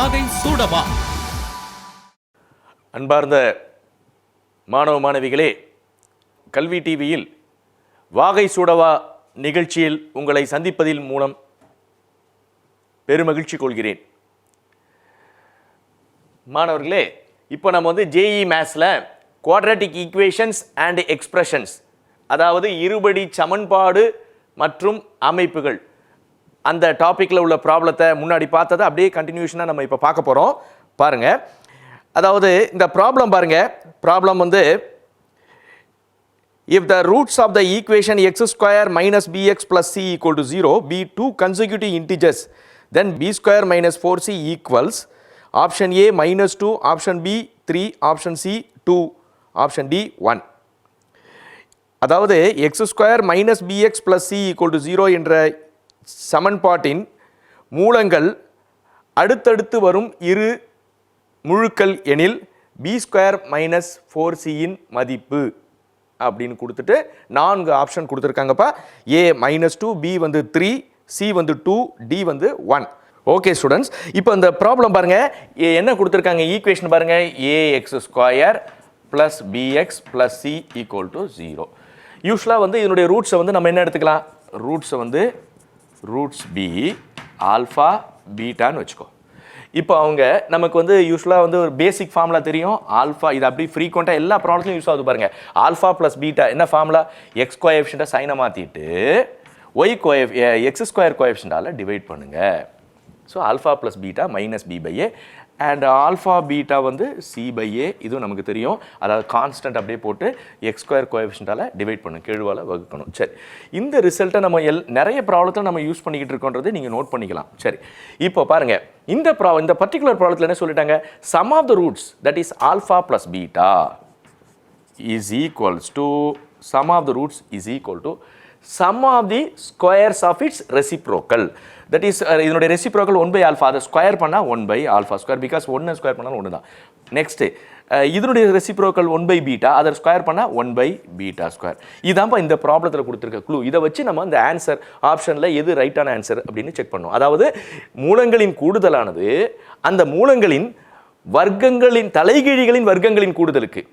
வாகை சூடவா. அன்பார்ந்த மாணவ மாணவிகளே, கல்வி டிவியில் வாகை சூடவா நிகழ்ச்சியில் உங்களை சந்திப்பதில் மூலம் பெருமகிழ்ச்சி கொள்கிறேன். மாணவர்களே, இப்போ நம்ம ஜேஇ மேத்ஸில் குவாட்ராட்டிக் ஈக்குவேஷன்ஸ் அண்ட் எக்ஸ்பிரஷன்ஸ், அதாவது இருபடி சமன்பாடு மற்றும் அமைப்புகள், அந்த டாப்பிக்கில் உள்ள ப்ராப்ளத்தை முன்னாடி பார்த்ததை அப்படியே கண்டினியூஷனாக நம்ம இப்போ பார்க்க போகிறோம். பாருங்கள், அதாவது இந்த ப்ராப்ளம் பாருங்கள். Problem if the roots of the equation x square minus bx plus c equal to 0 be two consecutive integers, then b square minus 4c equals option A minus 2, option B 3, option C 2, option D 1. அதாவது x square minus bx plus c equal to 0 என்ற சமன்பாட்டின் மூலங்கள் அடுத்தடுத்து வரும் இரு முழுக்கள் எனில் b square minus 4c இன் மதிப்பு அப்படின்னு கொடுத்துட்டு 4 ஆப்ஷன் கொடுத்துருக்காங்கப்பா. A -2, B 3, C 2, D 1. Okay students, இப்போ இந்த ப்ராப்ளம் பாருங்க, என்ன கொடுத்துருக்காங்க ஈக்குவேஷன் பாருங்க. ax square plus bx plus c equal to 0. யூஸ்வலாக இதனுடைய ரூட்ஸை நம்ம என்ன எடுத்துக்கலாம், ரூட்ஸை ரூட்ஸ் b ஆல்ஃபா பீட்டான்னு வச்சுக்கோ. இப்போ அவங்க நமக்கு யூஸ்வலாக ஒரு பேசிக் ஃபார்முலா தெரியும். ஆல்ஃபா, இது அப்படி ஃப்ரீக்வெண்ட்டாக எல்லா ப்ராப்ளம்லையும் யூஸ் ஆகுது பாருங்கள். ஆல்ஃபா ப்ளஸ் பீட்டா என்ன ஃபார்முலா, எக்ஸ் கோஎஃபிஷியண்ட்டை சைனை மாற்றிட்டு எக்ஸ் ஸ்கொயர் கோஎஃபிஷியண்டால் டிவைட் பண்ணுங்கள். So alpha plus beta minus B by A and alpha beta C by A, இதுவும் நமக்கு தெரியும். அதாவது கான்ஸ்டன்ட் அப்படியே போட்டு எக்ஸ் ஸ்கொயர் கோஎஃபிஷியண்டால் டிவைட் பண்ணணும், கெழுவால் வகுக்கணும். சரி, இந்த ரிசல்ட்டை நம்ம நிறைய ப்ராப்ளத்தில் நம்ம யூஸ் பண்ணிக்கிட்டு இருக்கோன்றது நீங்கள் நோட் பண்ணிக்கலாம். சரி, இப்போ பாருங்கள், இந்த பர்டிகுலர் ப்ராப்ளத்தில் என்ன சொல்லிட்டாங்க, sum of the roots that is alpha plus beta is equals to sum of the roots is equal to sum of the squares of its reciprocal. That is இதனுடைய ரெசிப்ரோக்கல் 1 ஆல்ஃபா, அதை square பண்ணால் 1 alpha square, because 1 square பண்ணாலும் 1 தான். Next இதனுடைய reciprocal 1 beta, அதை square பண்ணால் 1 beta square. இதான்ப்பா இந்த ப்ராப்ளத்தில் கொடுத்துருக்க க்ளூ. இதை வச்சு நம்ம இந்த ஆன்சர் ஆப்ஷனில் எது ரைட்டான ஆன்சர் அப்படின்னு செக் பண்ணோம். அதாவது மூலங்களின் கூடுதலானது அந்த மூலங்களின் வர்க்கங்களின் தலைகீழிகளின் வர்க்கங்களின் கூடுதலுக்கு,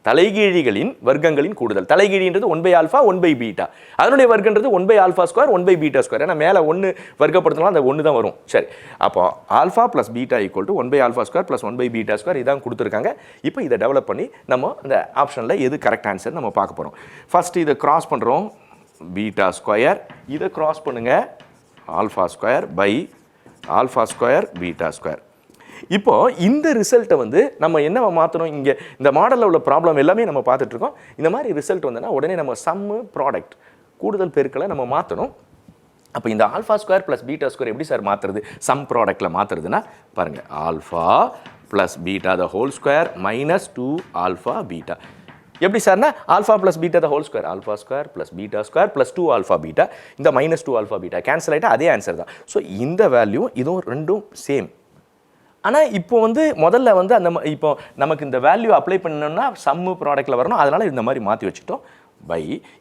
தலைகீழிகளின் வர்க்கங்களின் கூடுதல். தலைகீழின்றது 1 ஆல்ஃபா 1 பீட்டா, அதனுடைய வர்க்கன்றது 1 ஆல்ஃபா ஸ்கொயர் 1 பீட்டா ஸ்கொயர். ஏன்னா மேலே 1 வர்க்கப்படுத்தினாலும் அந்த 1 தான் வரும். சரி, அப்போ alpha plus beta equal to 1 alpha square plus 1 beta square, இதான் கொடுத்துருக்காங்க. இப்போ இதை டெவலப் பண்ணி நம்ம இந்த ஆப்ஷனில் எது கரெக்ட் ஆன்சர் நம்ம பார்க்க போகிறோம். ஃபர்ஸ்ட் இதை கிராஸ் பண்ணுறோம், பீட்டா ஸ்கொயர், இதை கிராஸ் பண்ணுங்கள், alpha square by alpha square beta square. இப்போ இந்த ரிசல்ட்டை நம்ம என்ன மாற்றணும், இங்கே இந்த மாடலில் உள்ள ப்ராப்ளம் எல்லாமே நம்ம பார்த்துட்ருக்கோம். இந்த மாதிரி ரிசல்ட் உடனே நம்ம சம்மு ப்ராடக்ட் கூடுதல் பெருக்களை நம்ம மாற்றணும். அப்போ இந்த alpha square plus beta square எப்படி சார் மாற்றுறது, சம் ப்ராடக்டில் மாற்றுறதுன்னா பாருங்கள், alpha plus beta the whole square minus 2 alpha beta. எப்படி சார்னா alpha plus beta the whole square, alpha square plus beta square plus 2 alpha beta, இந்த மைனஸ் 2 ஆல்ஃபா பீட்டா கேன்சல் ஆகிட்டு அதே ஆன்சர் தான். ஸோ இந்த வேல்யூ இதுவும் ரெண்டும் சேம். ஆனால் இப்போ முதல்ல அந்த இப்போ நமக்கு இந்த வேல்யூ அப்ளை பண்ணணும்னா சம்மு ப்ராடக்ட்டில் வரணும். அதனால் இந்த மாதிரி மாற்றி வச்சுட்டோம். பை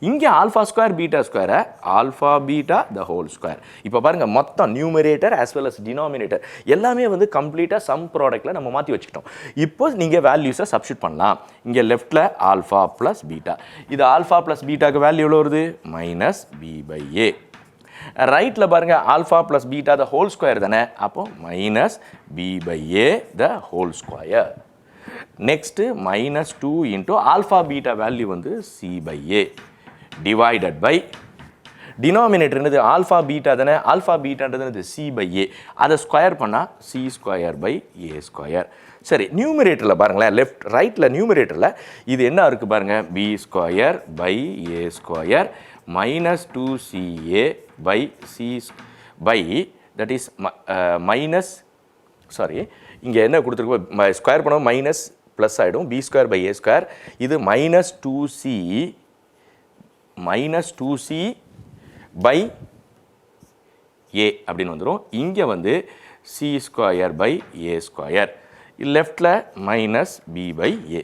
இங்கே ஆல்ஃபா ஸ்கொயர் பீட்டா ஸ்கொயரை alpha beta the whole square. இப்போ பாருங்கள், மொத்தம் numerator as well as denominator எல்லாமே கம்ப்ளீட்டாக சம் ப்ராடக்ட்டில் நம்ம மாற்றி வச்சுக்கிட்டோம். இப்போ நீங்கள் வேல்யூஸை சப்ஸ்டிட் பண்ணலாம். இங்கே லெஃப்ட்டில் ஆல்ஃபா ப்ளஸ் பீட்டா, இது ஆல்ஃபா ப்ளஸ் பீட்டாக்கு வேல்யூ எவ்வளோ வருது, மைனஸ் பி பை ஏ. ரைட்டில் பாருங்கள், alpha plus beta the whole square தானே, அப்போ minus B by A the whole square. Next minus 2 into alpha beta value C by A divided by denominator என்னது alpha beta தானே, alpha பீட்டான்றது C by A, அதை square பண்ணால் C square by A square. சரி, நியூமரேட்டரில் பாருங்களேன், ரைட்டில் நியூமரேட்டரில் இது என்ன இருக்குது பாருங்கள், B square by A square minus 2ca by c by that is minus sorry இங்கே என்ன கொடுத்துருக்கோம், ஸ்கொயர் பண்ணுவோம் மைனஸ் ப்ளஸ் ஆகிடும், B square by A square. இது மைனஸ் 2c பை ஏ அப்படின்னு வந்துடும். இங்கே C square by A square, லெஃப்டில் மைனஸ் பி பை ஏ.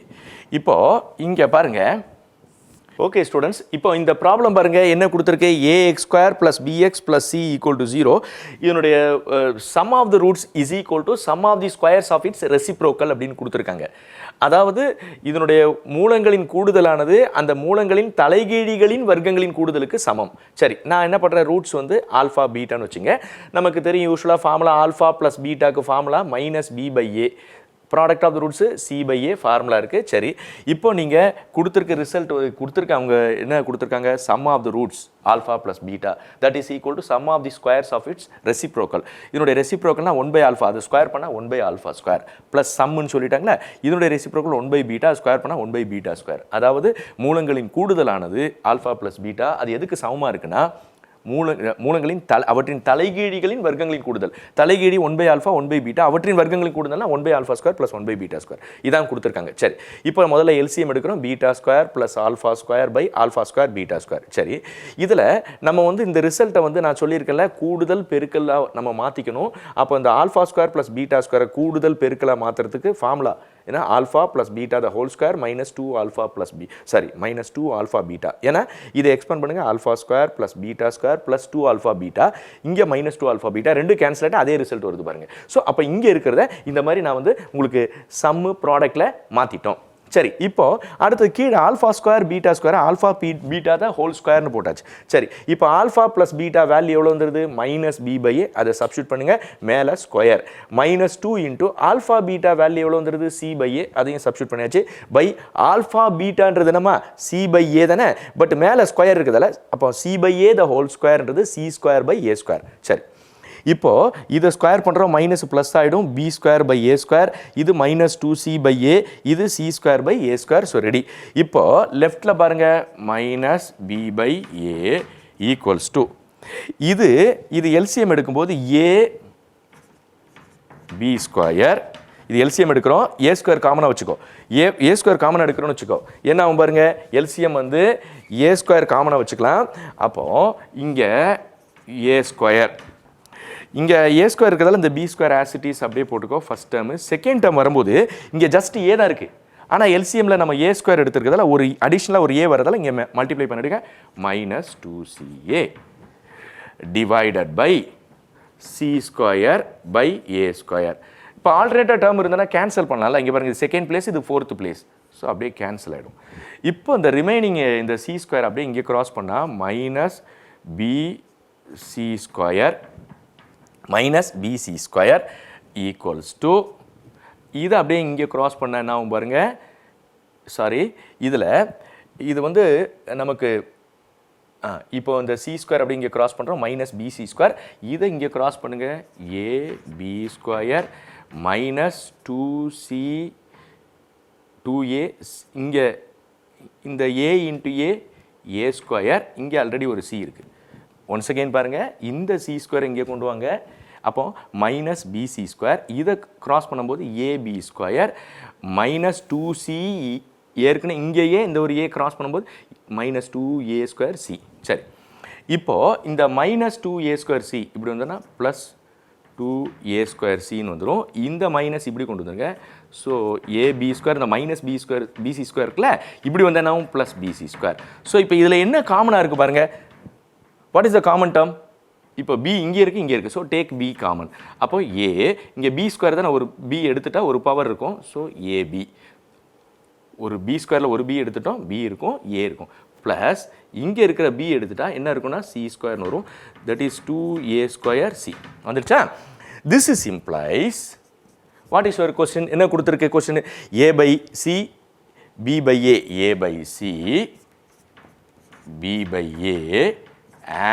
இப்போது இங்கே பாருங்கள், ஓகே ஸ்டூடெண்ட்ஸ், இப்போ இந்த ப்ராப்ளம் பாருங்க என்ன கொடுத்துருக்கு, ax square plus B X plus C equal to 0. இதனுடைய sum of the roots is equal to sum of the squares of its reciprocal அப்படின்னு கொடுத்துருக்காங்க. அதாவது இதனுடைய மூலங்களின் கூடுதலானது அந்த மூலங்களின் தலைகீழிகளின் வர்க்கங்களின் கூடுதலுக்கு சமம். சரி, நான் என்ன பண்ணுறேன், ரூட்ஸ் வந்து ஆல்ஃபா பீட்டான்னு வச்சுங்க. நமக்கு தெரியும் யூஸ்வலாக ஃபார்முலா ஆல்ஃபா ப்ளஸ் பீட்டாக்கு formula minus B by A, product of the roots C by A formula இருக்குது. சரி, இப்போ நீங்கள் கொடுத்துருக்க ரிசல்ட் கொடுத்துருக்க அவங்க என்ன கொடுத்துருக்காங்க, sum of the roots alpha plus beta that is equal to sum of the squares of its reciprocal. இதனுடைய ரெசிப்ரோக்கல்னா 1 பை ஆல்ஃபா, அது ஸ்கொயர் பண்ணால் 1 பை ஆல்ஃபா ஸ்கொயர் ப்ளஸ் சம்னு சொல்லிட்டாங்களா. இதனுடைய ரெசிப்ரோக்கல் 1 பை பீட்டா, ஸ்கொயர் பண்ணால் 1 பை பீட்டா ஸ்கொயர். அதாவது மூலங்களின் கூடுதலானது ஆல்ஃபா ப்ளஸ் பீட்டா, அது எதுக்கு சமமாக இருக்குன்னா மூலங்களின் அவற்றின் தலைகீழிகளின் வர்க்கங்களின் கூடுதல். தலைகீழி 1 பை ஆல்ஃபா 1 பை பீட்டா, அவற்றின் வர்க்கங்களின் கூடுதல்னா 1 by alpha square plus 1 by beta square. இதான் கொடுத்துருக்காங்க. சரி, இப்போ முதல்ல எல்சிஎம் எடுக்கிறோம். Beta square plus alpha square by alpha square beta square. சரி, இதில் நம்ம வந்து இந்த ரிசல்ட்டை வந்து நான் சொல்லியிருக்கேன்ல, கூடுதல் பெருக்கலாக நம்ம மாற்றிக்கணும். அப்போ இந்த ஆல்ஃபா ஸ்கொயர் ப்ளஸ் பீட்டா ஸ்கொயரை கூடுதல் பெருக்கலாக மாற்றுறதுக்கு ஃபார்முலா ஏன்னா alpha plus beta the whole square minus 2 alpha plus minus 2 alpha beta. ஏன்னா இதை எக்ஸ்பேண்ட் பண்ணுங்கள், alpha square plus beta square plus 2 alpha beta, இங்கே மைனஸ் 2 ஆல்ஃபா பீட்டா, ரெண்டு கேன்சல் ஆகிட்டு அதே ரிசல்ட் வருது பாருங்க. ஸோ அப்போ இங்கே இருக்கிறத இந்த மாதிரி நான் வந்து உங்களுக்கு சம்மு ப்ராடக்டில் மாற்றிட்டோம். சரி, இப்போ அடுத்து கீழே alpha square beta square, alpha beta தான் ஹோல் ஸ்கொயர்னு போட்டாச்சு. சரி, இப்போ ஆல்ஃபா ப்ளஸ் பீட்டா வேல்யூ எவ்வளோ வந்துருது, மைனஸ் பி பை ஏ, அதை சப்ஸ்டியூட் பண்ணுங்க, மேலே square minus 2 into alpha beta value எவ்வளோ வந்துருது, சி பை ஏ, அதையும் சப்ஸ்டியூட் பண்ணியாச்சு. பை ஆல்ஃபா பீட்டான்றது நம்ம சி பை ஏ தானே, பட் மேலே ஸ்கொயர் இருக்குதுல்ல, அப்போ C by A the whole ஸ்கொயர்ன்றது C square by A square. சரி, இப்போ இதை ஸ்கொயர் பண்ணுறோம், மைனஸ் ப்ளஸ் ஆகிடும், B square by A square, இது மைனஸ் 2c பை ஏ, இது C square by A square. So ready. இப்போ லெஃப்டில் பாருங்கள், minus B by A equals to இது எல்சிஎம் எடுக்கும்போது ஏ பி ஸ்கொயர், இது எல்சிஎம் எடுக்கிறோம், ஏ ஸ்கொயர் காமனாக வச்சுக்கோ, ஏ ஸ்கொயர் காமனாக எடுக்கிறோன்னு வச்சுக்கோ. என்ன ஆகும் பாருங்க, எல்சிஎம் வந்து ஏ ஸ்கொயர் காமனாக வச்சுக்கலாம். அப்போது இங்கே ஏ ஸ்கொயர், இங்கே ஏ ஸ்கொயர் இருக்கிறதால இந்த பி ஸ்கொயர் ஆசிட்டிஸ் அப்படியே போட்டுக்கோ ஃபஸ்ட் டேர்மு. செகண்ட் டேர்ம் வரும்போது இங்கே ஜஸ்ட் ஏ தான் இருக்குது, ஆனால் எல்சிஎம்மில் நம்ம ஏ ஸ்கொயர் எடுத்துருக்கிறதால ஒரு அடிஷ்னலாக ஒரு ஏ வரதால இங்கே மல்டிப்ளை பண்ணிடுங்க, minus 2ca divided by C square by A square. இப்போ ஆல்டர்னேட்டாக டேர்ம் இருந்தனா கேன்சல் பண்ணலாம்ல, இங்கே பாருங்கள், இது செகண்ட் பிளேஸ், இது ஃபோர்த் பிளேஸ், ஸோ அப்படியே கேன்சல் ஆகிடும். இப்போ இந்த ரிமைனிங் இந்த சி ஸ்கொயர் அப்படியே இங்கே க்ராஸ் பண்ணால் minus B C square minus BC square equals to, இது அப்படியே இங்கே க்ராஸ் பண்ண என்ன ஆகும் பாருங்க, சாரி இதில் இது வந்து நமக்கு இப்போ இந்த சி ஸ்கொயர் அப்படி இங்கே க்ராஸ் பண்ணுறோம், மைனஸ் பிசி ஸ்கொயர், இதை இங்கே க்ராஸ் பண்ணுங்கள், ஏ B square minus 2c 2a, இங்கே இந்த ஏ இன்ட்டு ஏ ஸ்கொயர், இங்கே ஆல்ரெடி ஒரு சி இருக்குது. ஒன்ஸ் அகெயின் பாருங்கள், இந்த சி ஸ்கொயர் இங்கே கொண்டு வாங்க, அப்போ மைனஸ் பிசி ஸ்கொயர், இதை கிராஸ் பண்ணும்போது ஏபி ஸ்கொயர் மைனஸ் 2c, ஏற்கனவே இங்கேயே இந்த ஒரு ஏ கிராஸ் பண்ணும்போது மைனஸ் 2a ஸ்கொயர் சி. சரி, இப்போது இந்த மைனஸ் 2a ஸ்கொயர் சி இப்படி வந்தோன்னா ப்ளஸ் 2a ஸ்கொயர் சின்னு வந்துடும். இந்த மைனஸ் இப்படி கொண்டு வந்துருங்க, ஸோ ஏபி ஸ்கொயர், இந்த minus B square BC square இருக்குல்ல, இப்படி வந்தாலும் ப்ளஸ் பிசி ஸ்கொயர். ஸோ இப்போ இதில் என்ன காமனாக இருக்குது பாருங்கள், what is the common term, இப்போ பி இங்கே இருக்குது இங்கே இருக்குது, ஸோ டேக் பி காமன். அப்போ ஏ இங்கே பி ஸ்கொயர் தானே, ஒரு பி எடுத்துட்டா ஒரு பவர் இருக்கும், ஸோ ஏபி, ஒரு பி ஸ்கொயரில் ஒரு பி எடுத்துட்டோம், பி இருக்கும் ஏ இருக்கும், ப்ளஸ் இங்கே இருக்கிற பி எடுத்துட்டா என்ன இருக்குன்னா சி ஸ்கொயர்னு வரும், that is 2a square C வந்துடுச்சா. This is implies, what is your question, என்ன கொடுத்துருக்க question, A by C B by A by C B by A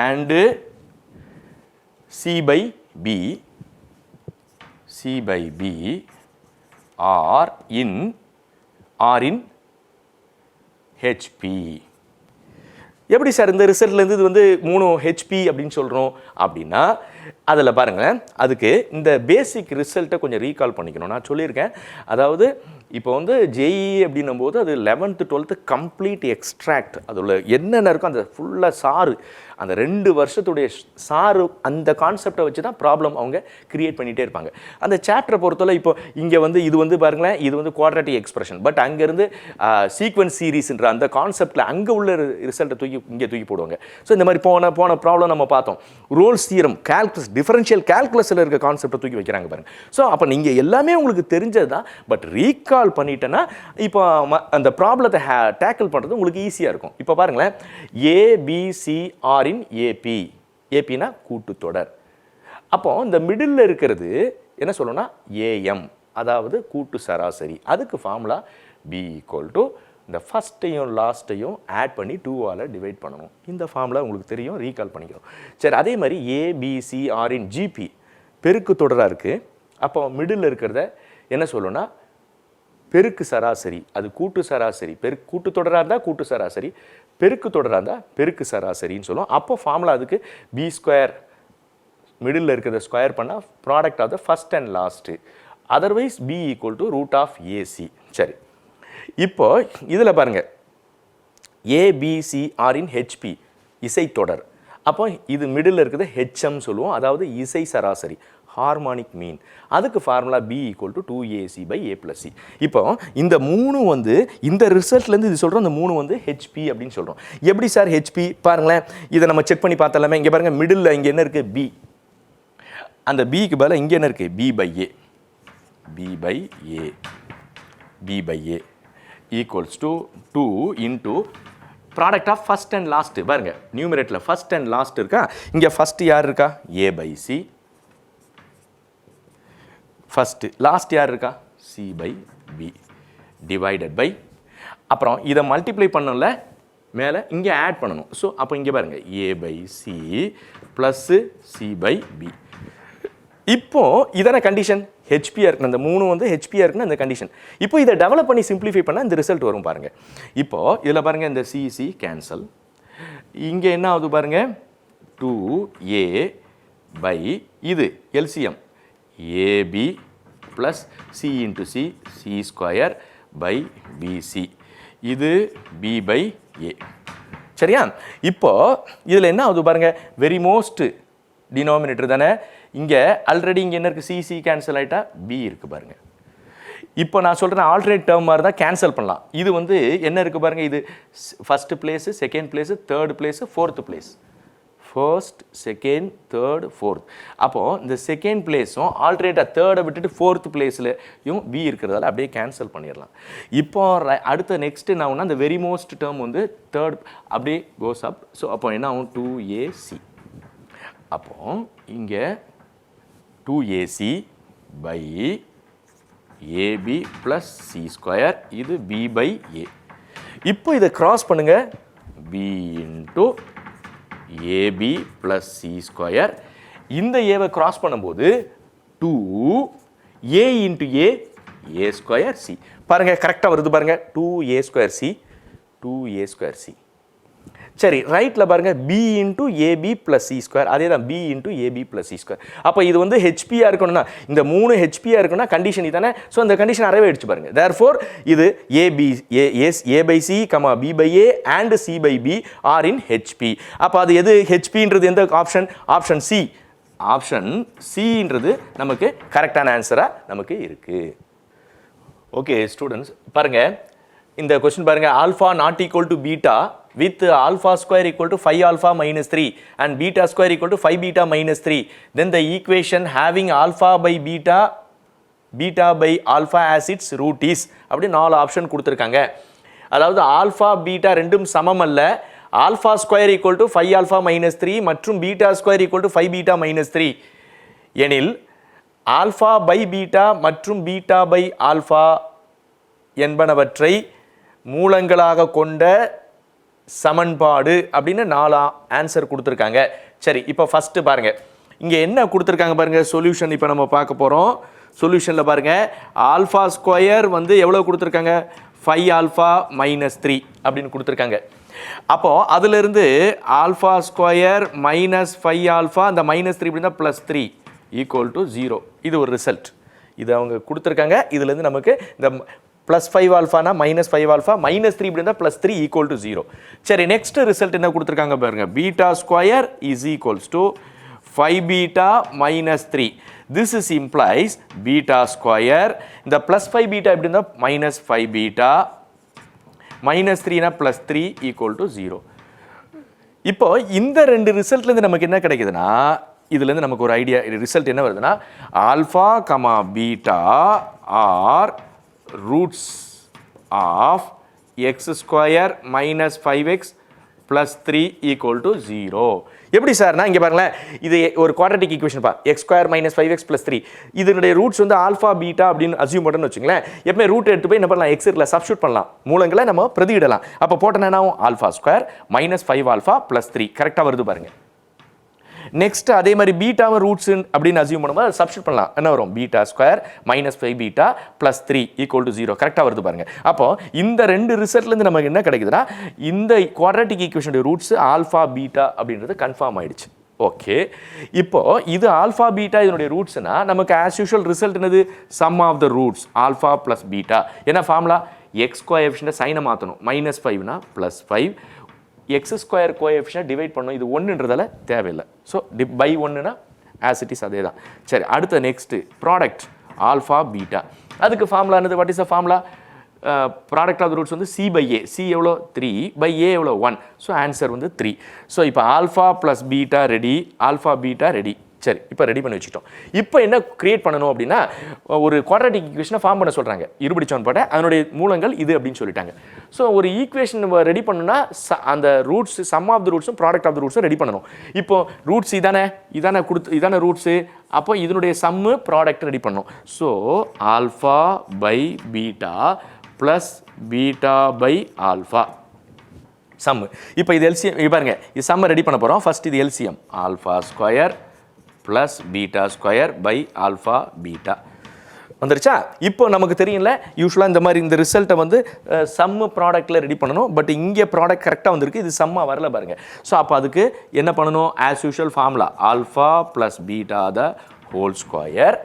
and C by B are in HP. எப்படி சார் இந்த ரிசல்ட்லேருந்து இது வந்து 3 HP அப்படின்னு சொல்கிறோம் அப்படின்னா, அதில் பாருங்களேன், அதுக்கு இந்த பேசிக் ரிசல்ட்டை கொஞ்சம் ரீகால் பண்ணிக்கணும். நான் சொல்லியிருக்கேன், அதாவது இப்போ வந்து ஜேஇ அப்படின்னும் போது அது 11th 12th கம்ப்ளீட் எக்ஸ்ட்ராக்ட் அதில் என்னென்ன இருக்கோ அந்த ஃபுல்லாக சாறு அந்த 2 வருஷத்துடைய சாறு அந்த கான்செப்டை வச்சு தான் ப்ராப்ளம் அவங்க கிரியேட் பண்ணிகிட்டே இருப்பாங்க. அந்த சாப்டரை பொறுத்தவரை இப்போ இங்கே வந்து இது வந்து பாருங்களேன், இது வந்து குவாட்ரேட்டிக் எக்ஸ்பிரஷன், பட் அங்கேருந்து சீக்வன்ஸ் சீரீஸ்ன்ற அந்த கான்செப்டில் அங்கே உள்ள ரிசல்ட்டை இங்கே தூக்கி போடுவாங்க. ஸோ இந்த மாதிரி போன ப்ராப்ளம் நம்ம பார்த்தோம். ரோல்ஸ் தியரம், கால்குலஸ், டிஃபரன்ஷியல் கால்குலஸில் இருக்க கான்செப்டை தூக்கி வைக்கிறாங்க பாருங்க. ஸோ அப்போ நீங்கள் எல்லாமே உங்களுக்கு தெரிஞ்சது தான், பட் ரீகால் பண்ணிட்டேன்னா இப்போ அந்த ப்ராப்ளத்தை டேக்கிள் பண்ணுறது உங்களுக்கு ஈஸியாக இருக்கும். இப்போ பாருங்களேன், ஏபிசிஆர் ஏபி, ஏபினா கூட்டுத்தொடர். அப்போ இந்த மிடில் இருக்கிறது என்ன சொல்லணும்னா ஏஎம், அதாவது கூட்டு சராசரி. அதுக்கு ஃபார்முலா பி ஈக்குவல் டு இந்த ஃபஸ்ட்டையும் லாஸ்ட்டையும் ஆட் பண்ணி 2ஆல் டிவைட் பண்ணணும். இந்த ஃபார்முலா உங்களுக்கு தெரியும், ரீகால் பண்ணிக்கிறோம். சரி, அதே மாதிரி ஏபிசிஆரின் ஜிபி பெருக்கு தொடராக இருக்குது. அப்போ மிடில் இருக்கிறத என்ன சொல்லணும்னா பெருக்கு சராசரி, அது கூட்டு சராசரி. கூட்டு தொடராக இருந்தால் கூட்டு சராசரி, பெருக்கு தொடராக இருந்தால் பெருக்கு சராசரின்னு சொல்லுவோம். அப்போ ஃபார்முலா அதுக்கு பி ஸ்கொயர், மிடில் இருக்கிறத ஸ்கொயர் பண்ணால் product of the first and last, otherwise B equal to root of AC. சரி, இப்போ இதில் பாருங்கள், ஏபிசிஆரின் ஹெச்பி இசை தொடர். அப்போ இது மிடில் இருக்கிறது ஹெச்எம் சொல்லுவோம், அதாவது இசை சராசரி, ஹார்மானிக் மீன். அதுக்கு formula B equal to 2ac/a+c. இப்போ இந்த 3 வந்து இந்த ரிசல்ட்லேருந்து இது சொல்கிறோம், இந்த 3 வந்து ஹெச்பி அப்படின்னு சொல்கிறோம். எப்படி சார் ஹெச்பி பாருங்களேன், இதை நம்ம செக் பண்ணி பார்த்தலாமே. இங்கே பாருங்கள், மிடில் இங்கே என்ன இருக்குது பி, அந்த பிக்கு பதிலாக இங்கே என்ன இருக்குது b/a, b/a equals to 2 into product of first and last. பாருங்க, நியூமரேட்டில் ஃபஸ்ட் அண்ட் லாஸ்ட் இருக்கா, இங்கே ஃபஸ்ட்டு யார் இருக்கா a/c, ஃபஸ்ட்டு லாஸ்ட் யார் இருக்கா c/b டிவைடட் பை, அப்புறம் இதை மல்டிப்ளை பண்ணல மேலே இங்கே ஆட் பண்ணணும். ஸோ அப்போ இங்கே பாருங்கள் a/c ப்ளஸ்ஸு c/b. இப்போது இதான கண்டிஷன், ஹெச்பியாக இருக்குன்னு, அந்த 3 வந்து ஹெச்பியாக இருக்குன்னு அந்த கண்டிஷன். இப்போ இதை டெவலப் பண்ணி சிம்பிளிஃபை பண்ணால் இந்த ரிசல்ட் வரும் பாருங்கள். இப்போது இதில் பாருங்கள், இந்த சிசி கேன்சல், இங்கே என்ன ஆகுது பாருங்கள், 2a/ இது LCM AB plus C into C, C² by BC, இது B/A. சரியா? இப்போ இதில் என்ன ஆகுது பாருங்கள், வெரி மோஸ்ட் டினாமினேட்டர் தானே, இங்கே ஆல்ரெடி இங்கே என்ன இருக்குது, சிசி கேன்சல் ஆகிட்டா B இருக்குது பாருங்கள். இப்போ நான் சொல்கிறேன் ஆல்டர்னேட் டேர்ம் மாதிரி தான் கேன்சல் பண்ணலாம். இது வந்து என்ன இருக்குது பாருங்கள், இது first place, second place, third place, fourth place, first, second, third, fourth. அப்போது இந்த செகண்ட் பிளேஸும் ஆல்டர்னேட்டாக தேர்டை விட்டுட்டு ஃபோர்த் பிளேஸ்லையும் பி இருக்கிறதால அப்படியே கேன்சல் பண்ணிடலாம். இப்போ அடுத்த நெக்ஸ்ட்டு என்ன ஆகும்னா, இந்த வெரி மோஸ்ட் டேர்ம் வந்து தேர்ட் அப்படியே கோஸ் அப். ஸோ அப்போ என்ன ஆகும், 2ac. அப்போது இங்கே 2ac by AB plus C², இது B/A. இப்போ இதை கிராஸ் பண்ணுங்க, B into AB plus C². இந்த ஏவை கிராஸ் பண்ணும்போது 2a இன்ட்டு a²c. பாருங்க, கரெக்டாக வருது பாருங்க, 2a²c, 2a²c. சரி, ரைட்டில் பாருங்க, b into AB plus C², அதே தான் b into AB plus C². அப்போ இது வந்து ஹெச்பியாக இருக்கணும்னா, இந்த 3 ஹெச்பியாக இருக்குன்னா கண்டிஷன் இதானே. ஸோ அந்த கண்டிஷன் அறவே அடிச்சு பாருங்க. தேர்ஃபோர் இது a/c, b/a and c/b R in HP. அப்போ அது எது ஹெச்பின்றது எந்த ஆப்ஷன், ஆப்ஷன் சி. ஆப்ஷன் சின்றது நமக்கு கரெக்டான ஆன்சராக நமக்கு இருக்குது. ஓகே ஸ்டூடெண்ட்ஸ், பாருங்க இந்த கொஸ்டின் பாருங்க, alpha not equal to beta with alpha square equal to 5 alpha minus 3 and beta square equal to 5 beta minus 3, then the equation having alpha by beta, beta by alpha as its root is, அப்படி 4 option கொடுத்துருக்காங்க. அதாவது alpha beta ரெண்டும் சமம் அல்ல, alpha square equal to 5 alpha minus 3 மற்றும் beta square equal to 5 beta minus 3 எனில் alpha by beta மற்றும் beta by alpha என்பனவற்றை மூலங்களாக கொண்ட சமன்பாடு அப்படின்னு 4 ஆன்சர் கொடுத்துருக்காங்க. சரி, இப்போ ஃபஸ்ட்டு பாருங்கள், இங்கே என்ன கொடுத்துருக்காங்க பாருங்கள், சொல்யூஷன் இப்போ நம்ம பார்க்க போகிறோம். சொல்யூஷனில் பாருங்கள், ஆல்ஃபா ஸ்கொயர் வந்து எவ்வளோ கொடுத்துருக்காங்க, 5 ஆல்ஃபா மைனஸ் 3 அப்படின்னு கொடுத்துருக்காங்க. அப்போது அதிலிருந்து ஆல்ஃபா ஸ்கொயர் மைனஸ் 5 ஆல்ஃபா, அந்த மைனஸ் 3 அப்படின்னா ப்ளஸ் 3 ஈக்குவல் டு 0. இது ஒரு ரிசல்ட், இது அவங்க கொடுத்துருக்காங்க. இதுலேருந்து நமக்கு இந்த ப்ளஸ் 5 ஆல்ஃபானா மைனஸ் 5 ஆல்ஃபா மைனஸ் 3 இப்படி இருந்தால் ப்ளஸ் 3 ஈக்குவல் டு 0. சரி, நெக்ஸ்ட் ரிசல்ட் என்ன கொடுத்துருக்காங்க பாருங்க, beta square is equals to 5 beta minus 3. This is implies beta square. இந்த plus 5 beta எப்படி இருந்தால் minus 5 beta minus 3 na plus 3 equal to 0. இப்போ இந்த ரெண்டு ரிசல்ட்லேருந்து நமக்கு என்ன கிடைக்குதுன்னா, இதுலேருந்து நமக்கு ஒரு ஐடியா ரிசல்ட் என்ன வருதுன்னா, alpha comma beta are roots of x square minus 5x plus 3 equal to 0. எப்படி சார்னா இங்கே பாருங்களேன், இது ஒரு குவாட்ரட்டிக் ஈக்குவேஷன் பா, X square minus 5x plus 3, இதனுடைய ரூட்ஸ் வந்து ஆல்ஃபா பீட்டா அப்படின்னு அசியூம் பண்ணுன்னு வச்சுங்களேன். எப்பவுமே ரூட் எடுத்து போய் என்ன பண்ணலாம், எக்ஸ் இருக்குல்ல சப்ஸ்டியூட் பண்ணலாம், மூலங்களை நம்ம பிரதியிடலாம். அப்போ போட்டோன்னா என்ன ஆகும், alpha square minus 5 alpha plus 3 கரெக்டாக வருது பாருங்க. நெக்ஸ்ட் அதே மாதிரி பீட்டாவை ரூட்ஸ் அப்படின்னு அசியூம் பண்ணும்போது சப்ஸ்டியூட் பண்ணலாம், என்ன வரும், beta square minus 5 beta plus 3 equal to 0 கரெக்டாக வருது பாருங்க. அப்போ இந்த ரெண்டு ரிசல்ட்லேருந்து நமக்கு என்ன கிடைக்குதுன்னா, இந்த குவாட்ரட்டிக் ஈக்குவேஷனுடைய ரூட்ஸ் ஆல்ஃபா பீட்டா அப்படின்றது கன்ஃபார்ம் ஆயிடுச்சு. ஓகே, இப்போ இது ஆல்ஃபா பீட்டா இதனுடைய ரூட்ஸ்னா நமக்கு ஆஸ் யூஷுவல் ரிசல்ட் என்னது, sum of the roots alpha plus beta. என்ன ஃபார்முலா, எக்ஸ் கோஎஃபிஷியன்ட் சைனை மாற்றணும், மைனஸ் 5னா plus 5, X square coefficient divide பண்ணணும், இது ஒன்றுன்றதால தேவையில்லை. ஸோ பை ஒன்றுனா ஆஸ் இட் இஸ் அதே தான். சரி, அடுத்த நெக்ஸ்ட்டு ப்ராடக்ட் ஆல்ஃபா பீட்டா, அதுக்கு ஃபார்முலா என்னது, what is the formula, product of the roots வந்து சி பை ஏ, சி எவ்வளோ 3 பை ஏ எவ்வளோ 1, ஸோ ஆன்சர் வந்து 3. ஸோ இப்போ alpha plus beta ready, alpha beta ready. சரி, இப்போ ரெடி பண்ணி வச்சுட்டோம். இப்போ என்ன கிரியேட் பண்ணணும் அப்படின்னா, ஒரு குவாட்ரட்டிக் ஈக்குவேஷனை ஃபார்ம் பண்ண சொல்கிறாங்க, இருபடி சமன்பாட்டை, அதனுடைய மூலங்கள் இது அப்படின்னு சொல்லிட்டாங்க. ஸோ ஒரு ஈக்குவேஷன் ரெடி பண்ணணும்னா அந்த ரூட்ஸ் சம் ஆஃப் த ரூட்ஸும் ப்ராடக்ட் ஆஃப் த ரூட்ஸும் ரெடி பண்ணணும். இப்போ ரூட்ஸ் இதானே ரூட்ஸு, அப்போ இதனுடைய சம்மு ப்ராடக்ட் ரெடி பண்ணணும். So alpha by beta plus beta by alpha sum. இப்போ இது எல்சிஎம், பாருங்க இது சம்மை ரெடி பண்ண போகிறோம். ஃபர்ஸ்ட் இது LCM, alpha square plus beta square by alpha beta வந்துருச்சா. இப்போ நமக்கு தெரியல, யூஸ்வலாக இந்த மாதிரி இந்த ரிசல்ட்டை வந்து சம்மு ப்ராடக்ட்டில் ரெடி பண்ணணும். பட் இங்கே ப்ராடக்ட் கரெக்டாக வந்திருக்கு, இது சம்மா வரல பாருங்க. ஸோ அப்போ அதுக்கு என்ன பண்ணணும், as usual formula alpha plus beta the whole square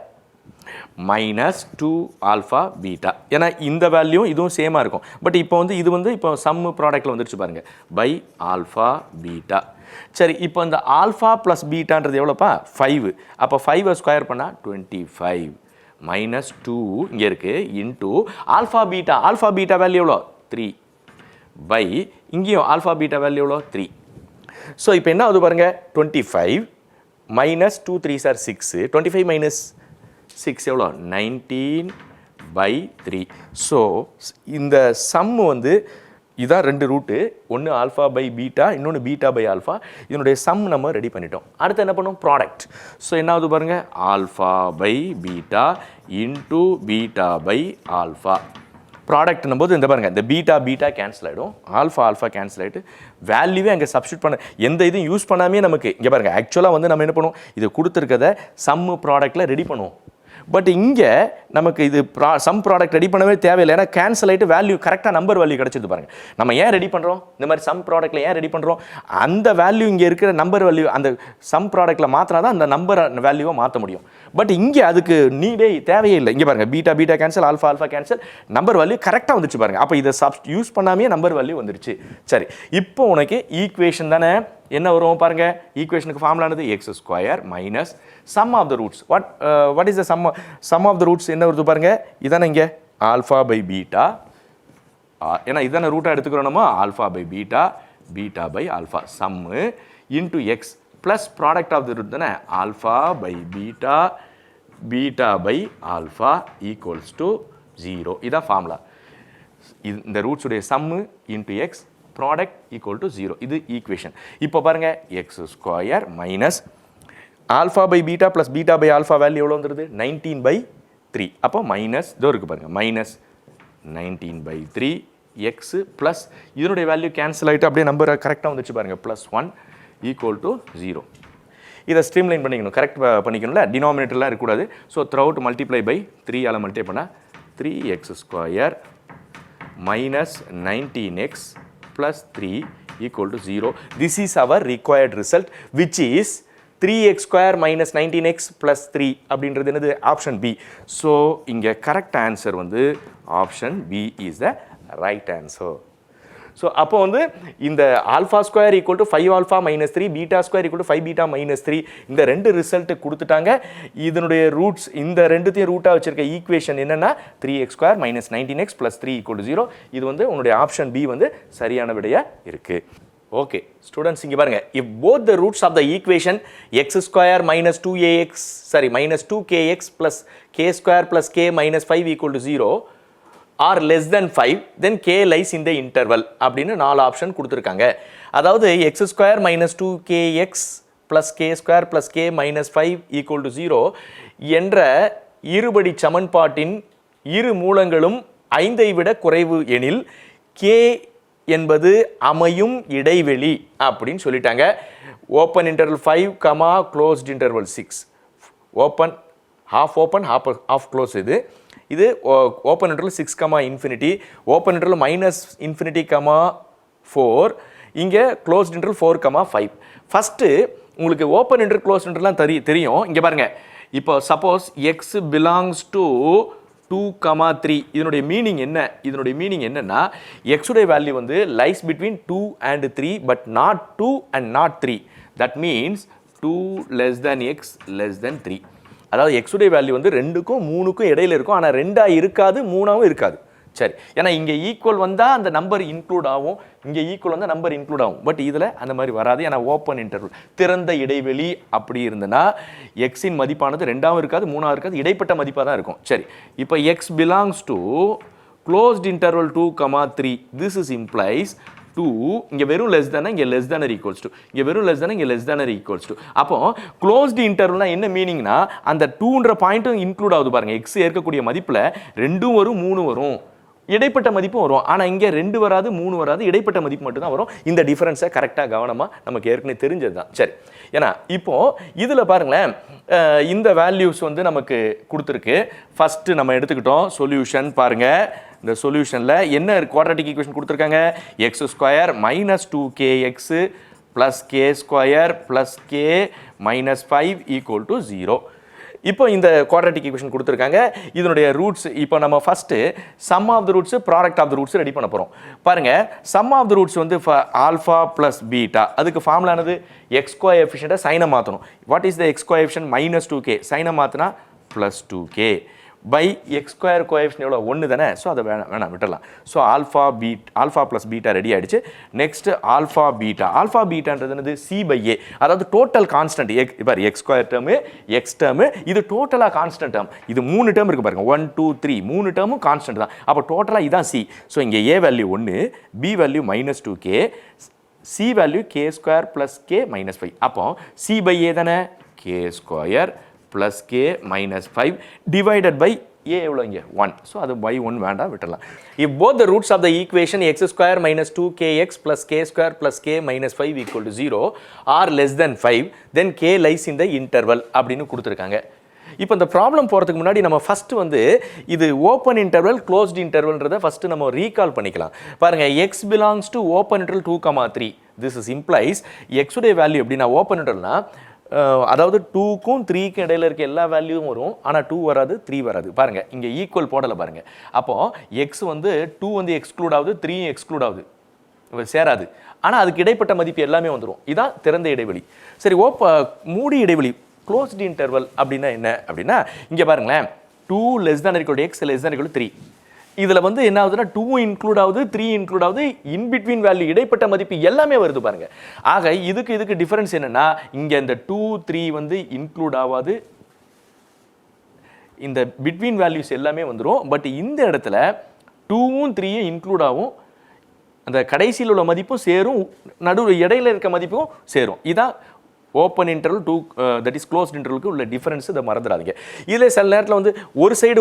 minus 2 alpha beta. ஏன்னா இந்த வேல்யூ இதுவும் சேமாக இருக்கும். பட் இப்போ வந்து இது வந்து இப்போ சம்மு ப்ராடக்ட்டில் வந்துருச்சு பாருங்க, பை ஆல்ஃபா பீட்டா. சரி, இப்போ இந்த ஆல்ஃபா ப்ளஸ் பீட்டான்றது எவ்வளோப்பா, 5. அப்போ 5 ஸ்கொயர் பண்ணால் 25 மைனஸ் 2 இங்கே இருக்குது into alpha beta. Alpha beta value எவ்வளோ 3 பை இங்கேயும் ஆல்ஃபா பீட்டா வேல்யூ எவ்வளோ 3. ஸோ இப்போ என்ன ஆகுது பாருங்க, 25 மைனஸ் 2 3s are 6, 25 மைனஸ் 6 எவ்வளோ 19 பை 3. ஸோ இந்த சம் வந்து இதான் ரெண்டு ரூட்டு, ஒன்று ஆல்ஃபா பை பீட்டா, இன்னொன்று பீட்டா பை ஆல்ஃபா. இதனுடைய சம் நம்ம ரெடி பண்ணிட்டோம். அடுத்து என்ன பண்ணும், ப்ராடக்ட். ஸோ என்ன ஆகுது பாருங்க, alpha by beta into beta by alpha. ப்ராடக்ட்னும் போது இந்த பாருங்க, இந்த பீட்டா பீட்டா கேன்சல் ஆகிடும், ஆல்ஃபா ஆல்ஃபா கேன்சல் ஆகிட்டு வேல்யூவே அங்கே சப்ஸ்டியூட் பண்ண எந்த இதுவும் யூஸ் பண்ணாமே நமக்கு இங்கே பாருங்க, ஆக்சுவலாக வந்து நம்ம என்ன பண்ணுவோம், இது கொடுத்துருக்கதை சம்மு ப்ராடக்ட்டில் ரெடி பண்ணுவோம். பட் இங்கே நமக்கு இது சம் ப்ராடக்ட் ரெடி பண்ணவே தேவையில்லை, ஏன்னா கேன்சல் ஆகிட்டு வேல்யூ கரெக்டாக நம்பர் வேல்யூ கிடச்சிது பாருங்க. நம்ம ஏன் ரெடி பண்ணுறோம், இந்த மாதிரி சம் ப்ராடக்ட்டில் ஏன் ரெடி பண்ணுறோம், அந்த வேல்யூ இங்கே இருக்கிற நம்பர் வேல்யூ அந்த சம் ப்ராடக்ட்டில் மாற்றினா தான் அந்த நம்பர் வேல்யூவை மாற்ற முடியும். பட் இங்கே அதுக்கு நீடே தேவையே இல்லை. இங்கே பாருங்கள், beta beta cancel, alpha alpha cancel, number value கரெக்டாக வந்துச்சு பாருங்கள். அப்போ இதை யூஸ் பண்ணாமே நம்பர் வேல்யூ வந்துருச்சு. சரி, இப்போ உனக்கு ஈக்குவேஷன் தானே என்ன வரும் பாருங்க, ஈக்குவேஷனுக்கு ஃபார்முலானது x square minus sum of the roots. What is the sum of the roots என்ன வருது பாருங்க, இதானே இங்கே ஆல்ஃபா பை பீட்டா, ஏன்னா இதான ரூட்டாக எடுத்துக்கிறோம் நம்ம, alpha by beta beta by alpha sum into x plus product of the root தானே, alpha by beta beta by alpha equals to 0. இதான் ஃபார்முலா. இந்த ரூட்ஸுடைய sum into x product equal to 0. இது ஈக்குவேஷன். இப்போ பாருங்க, x square minus alpha by beta plus beta by alpha value எவ்வளோ வந்துருது 19 by 3. அப்போ மைனஸ் இதோ இருக்குது பாருங்க, மைனஸ் 19 பை 3 எக்ஸ் ப்ளஸ் இதனுடைய வேல்யூ கேன்சல் ஆகிட்டு அப்படியே நம்பர் கரெக்டாக வந்துச்சு பாருங்க, ப்ளஸ் 1 ஈக்குவல் டு 0. இதை ஸ்ட்ரீம்லைன் பண்ணிக்கணும், கரெக்ட் பண்ணிக்கணும்ல, டினாமினேட்டர்லாம் இருக்கக்கூடாது. So throughout multiply by 3 all multiply பண்ணால் 3x square minus 19x plus 3 equal to 0. This is our required result, which is 3x square minus 19x plus 3 அப்படின்றது என்னது ஆப்ஷன் பி. ஸோ இங்கே correct answer வந்து option B is the right answer. So அப்போ வந்து இந்த alpha square equal to 5 alpha minus 3 beta square equal to 5 beta minus 3 இந்த ரெண்டு result கொடுத்துட்டாங்க. இதனுடைய ரூட்ஸ் இந்த ரெண்டுத்தையும் ரூட்டாக வச்சிருக்க ஈக்குவேஷன் என்னன்னா 3x square minus 19x plus 3 equal to 0. இது வந்து உங்களுடைய ஆப்ஷன் பி வந்து சரியான விடையாக இருக்கு. ஓகே ஸ்டூடெண்ட்ஸ், இங்கே பாருங்க, if both the roots of the equation x square minus 2kx plus k square plus k minus 5 equal to 0 are less than 5 then k lies in the interval அப்படின்னு 4 option கொடுத்துருக்காங்க. அதாவது x square minus 2kx plus k square plus k minus 5 equal to 0 என்ற இருபடி சமன்பாட்டின் இரு மூலங்களும் 5ஐ விட குறைவு எனில் k என்பது அமையும் இடைவெளி அப்படின்னு சொல்லிட்டாங்க. Open interval 5 comma closed interval 6. Open half close இது open interval 6 comma infinity, open interval minus infinity comma 4, இங்கே க்ளோஸ்ட் இன்டர்வல் 4 கமா 5. ஃபஸ்ட்டு உங்களுக்கு ஓப்பன் இன்டர் க்ளோஸ்ட் இன்டர்லாம் தெரியும். இங்கே பாருங்கள், இப்போ சப்போஸ் எக்ஸ் பிலாங்ஸ் டு 2, 3 இதனுடைய மீனிங் என்ன? இதனுடைய மீனிங் என்னன்னா x உடைய வேல்யூ வந்து lies between 2 and 3 but not 2 and not 3. That means 2 less than x less than 3. அதாவது x உடைய வேல்யூ வந்து 2க்கும் 3க்கும் இடையில இருக்கும், ஆனால் 2ஆ இருக்காது 3ஆவும் இருக்காது. சரி, ஏன்னா இங்கே ஈக்குவல் வந்தால் அந்த நம்பர் இன்க்ளூட் ஆகும், இங்கே ஈக்குவல் வந்தால் நம்பர் இன்க்ளூட் ஆகும். பட் இதில் அந்த மாதிரி வராது, ஏன்னா ஓப்பன் இன்டர்வல் திறந்த இடைவெளி அப்படி இருந்ததுன்னா எக்ஸின் மதிப்பானது 2ஆவும் இருக்காது 3ஆவும் இருக்காது, இடைப்பட்ட மதிப்பாக தான் இருக்கும். சரி, இப்போ X belongs to closed interval 2, 3. This is implies 2 இங்கே வெறும் லெஸ் தானே, இங்கே லெஸ் தானே ஈக்குவல்ஸ் டு, இங்கே வெறும் லெஸ் தானே, இங்கே லெஸ் தானே ஈக்குவல்ஸ் டு. அப்போ க்ளோஸ்டு இன்டர்வல்னா என்ன மீனிங்னா அந்த 2ன்ற பாயிண்ட்டும் இன்க்ளூட் ஆகுது பாருங்க. எக்ஸ் ஏற்கக்கூடிய மதிப்பில் 2 வரும் 3 வரும், இடைப்பட்ட மதிப்பும் வரும். ஆனால் இங்கே 2 வராது 3 வராது, இடைப்பட்ட மதிப்பு மட்டும் தான் வரும். இந்த டிஃபரன்ஸை கரெக்டாக கவனமாக நமக்கு ஏற்கனவே தெரிஞ்சது தான். சரி, ஏன்னா இப்போது இதில் பாருங்களேன், இந்த வேல்யூஸ் வந்து நமக்கு கொடுத்துருக்கு. ஃபஸ்ட்டு நம்ம எடுத்துக்கிட்டோம் சொல்யூஷன். பாருங்கள், இந்த சொல்யூஷனில் என்ன குவாட்ராட்டிக் ஈக்குவேஷன் கொடுத்துருக்காங்க? X square minus 2kx plus K square plus K minus 5 equal to 0. இப்போ இந்த குவாட்ராட்டிக் ஈக்குவேஷன் கொடுத்துருக்காங்க. இதனுடைய ரூட்ஸ் இப்போ நம்ம first sum of the roots product of the roots ready பண்ண போகிறோம். பாருங்கள், சம் ஆஃப் த ரூட்ஸ் வந்து ஆல்ஃபா ப்ளஸ் பீட்டா. அதுக்கு ஃபார்முலானது எக்ஸ் கோஎஃபிஷியண்ட்டை சைனை மாற்றணும். What is the x coefficient? Minus 2k. சைனை மாற்றினா plus 2k by x square coefficient எவ்வளோ? 1 தானே. ஸோ அதை வேணாம் விட்டுடலாம். So alpha plus beta ready ஆகிடுச்சு. நெக்ஸ்ட் ஆல்ஃபா பீட்டான்றது என்னது? c/a. அதாவது டோட்டல் கான்ஸ்டன்ட். இப்போ x square term X term இது டோட்டலாக கான்ஸ்டன்ட் டேர்ம். இது 3 டேர்ம் இருக்குது பாருங்கள், 1 2 3 3 டேர்மும் கான்ஸ்டன்ட் தான். அப்போ டோட்டலாக இதான் c. ஸோ இங்கே a value 1, b value minus 2k, c value k square plus K minus 5. அப்போ c/a தானே, k square plus k minus 5 divided by a எவ்வளோ இங்கே 1. ஸோ அது by 1 வேண்டாம் விட்டுடலாம். if both the roots of the equation x square minus 2kx plus k square plus k minus 5 equal to 0 are less than 5 then k lies in the interval அப்படின்னு கொடுத்துருக்காங்க. இப்போ இந்த problem போகிறதுக்கு முன்னாடி நம்ம ஃபஸ்ட்டு வந்து இது ஓப்பன் இன்டர்வல் க்ளோஸ்ட் இன்டர்வல்ன்றதை ஃபஸ்ட்டு நம்ம ரீகால் பண்ணிக்கலாம். பாருங்கள், x belongs to open interval 2, 3. This is implies எக்ஸுடைய வேல்யூ எப்படின்னா ஓப்பன் இன்டர்வல்னா அதாவது 2க்கும் 3க்கும் இடையில இருக்க எல்லா வேல்யூவும் வரும், ஆனால் 2 வராது 3 வராது. பாருங்கள், இங்கே ஈக்குவல் போடலை பாருங்கள். அப்போது எக்ஸ் வந்து 2 வந்து எக்ஸ்க்ளூட் ஆகுது, 3 எக்ஸ்க்ளூட் ஆகுது, சேராது. ஆனால் அதுக்கு இடைப்பட்ட மதிப்பு எல்லாமே வந்துடும். இதான் திறந்த இடைவெளி. சரி, மூடி இடைவெளி க்ளோஸ்ட் இன்டர்வல் அப்படின்னா என்ன அப்படின்னா இங்கே பாருங்களேன், 2 less than equal to X less than equal to 3. இதில் வந்து என்ன ஆகுதுன்னா 2 இன்க்ளூட் ஆகுது 3 இன்க்ளூட் ஆகுது, இன்பிட்வீன் வேல்யூ இடைப்பட்ட மதிப்பு எல்லாமே வருது பாருங்க. ஆக இதுக்கு டிஃபரன்ஸ் என்னன்னா இங்கே இந்த 2 3 வந்து இன்க்ளூட் ஆகாது, இந்த பிட்வீன் வேல்யூஸ் எல்லாமே வந்துடும். பட் இந்த இடத்துல 2ம் 3யும் இன்க்ளூட் ஆகும், அந்த கடைசியில் உள்ள மதிப்பும் சேரும், நடுவில் இடையில இருக்க மதிப்பும் சேரும். இதான் open interval to that is closed இன்டர்வலுக்கு உள்ள டிஃபரன்ஸ் இதை மறந்துடாதீங்க. இதில் சில நேரத்தில் வந்து ஒரு சைடு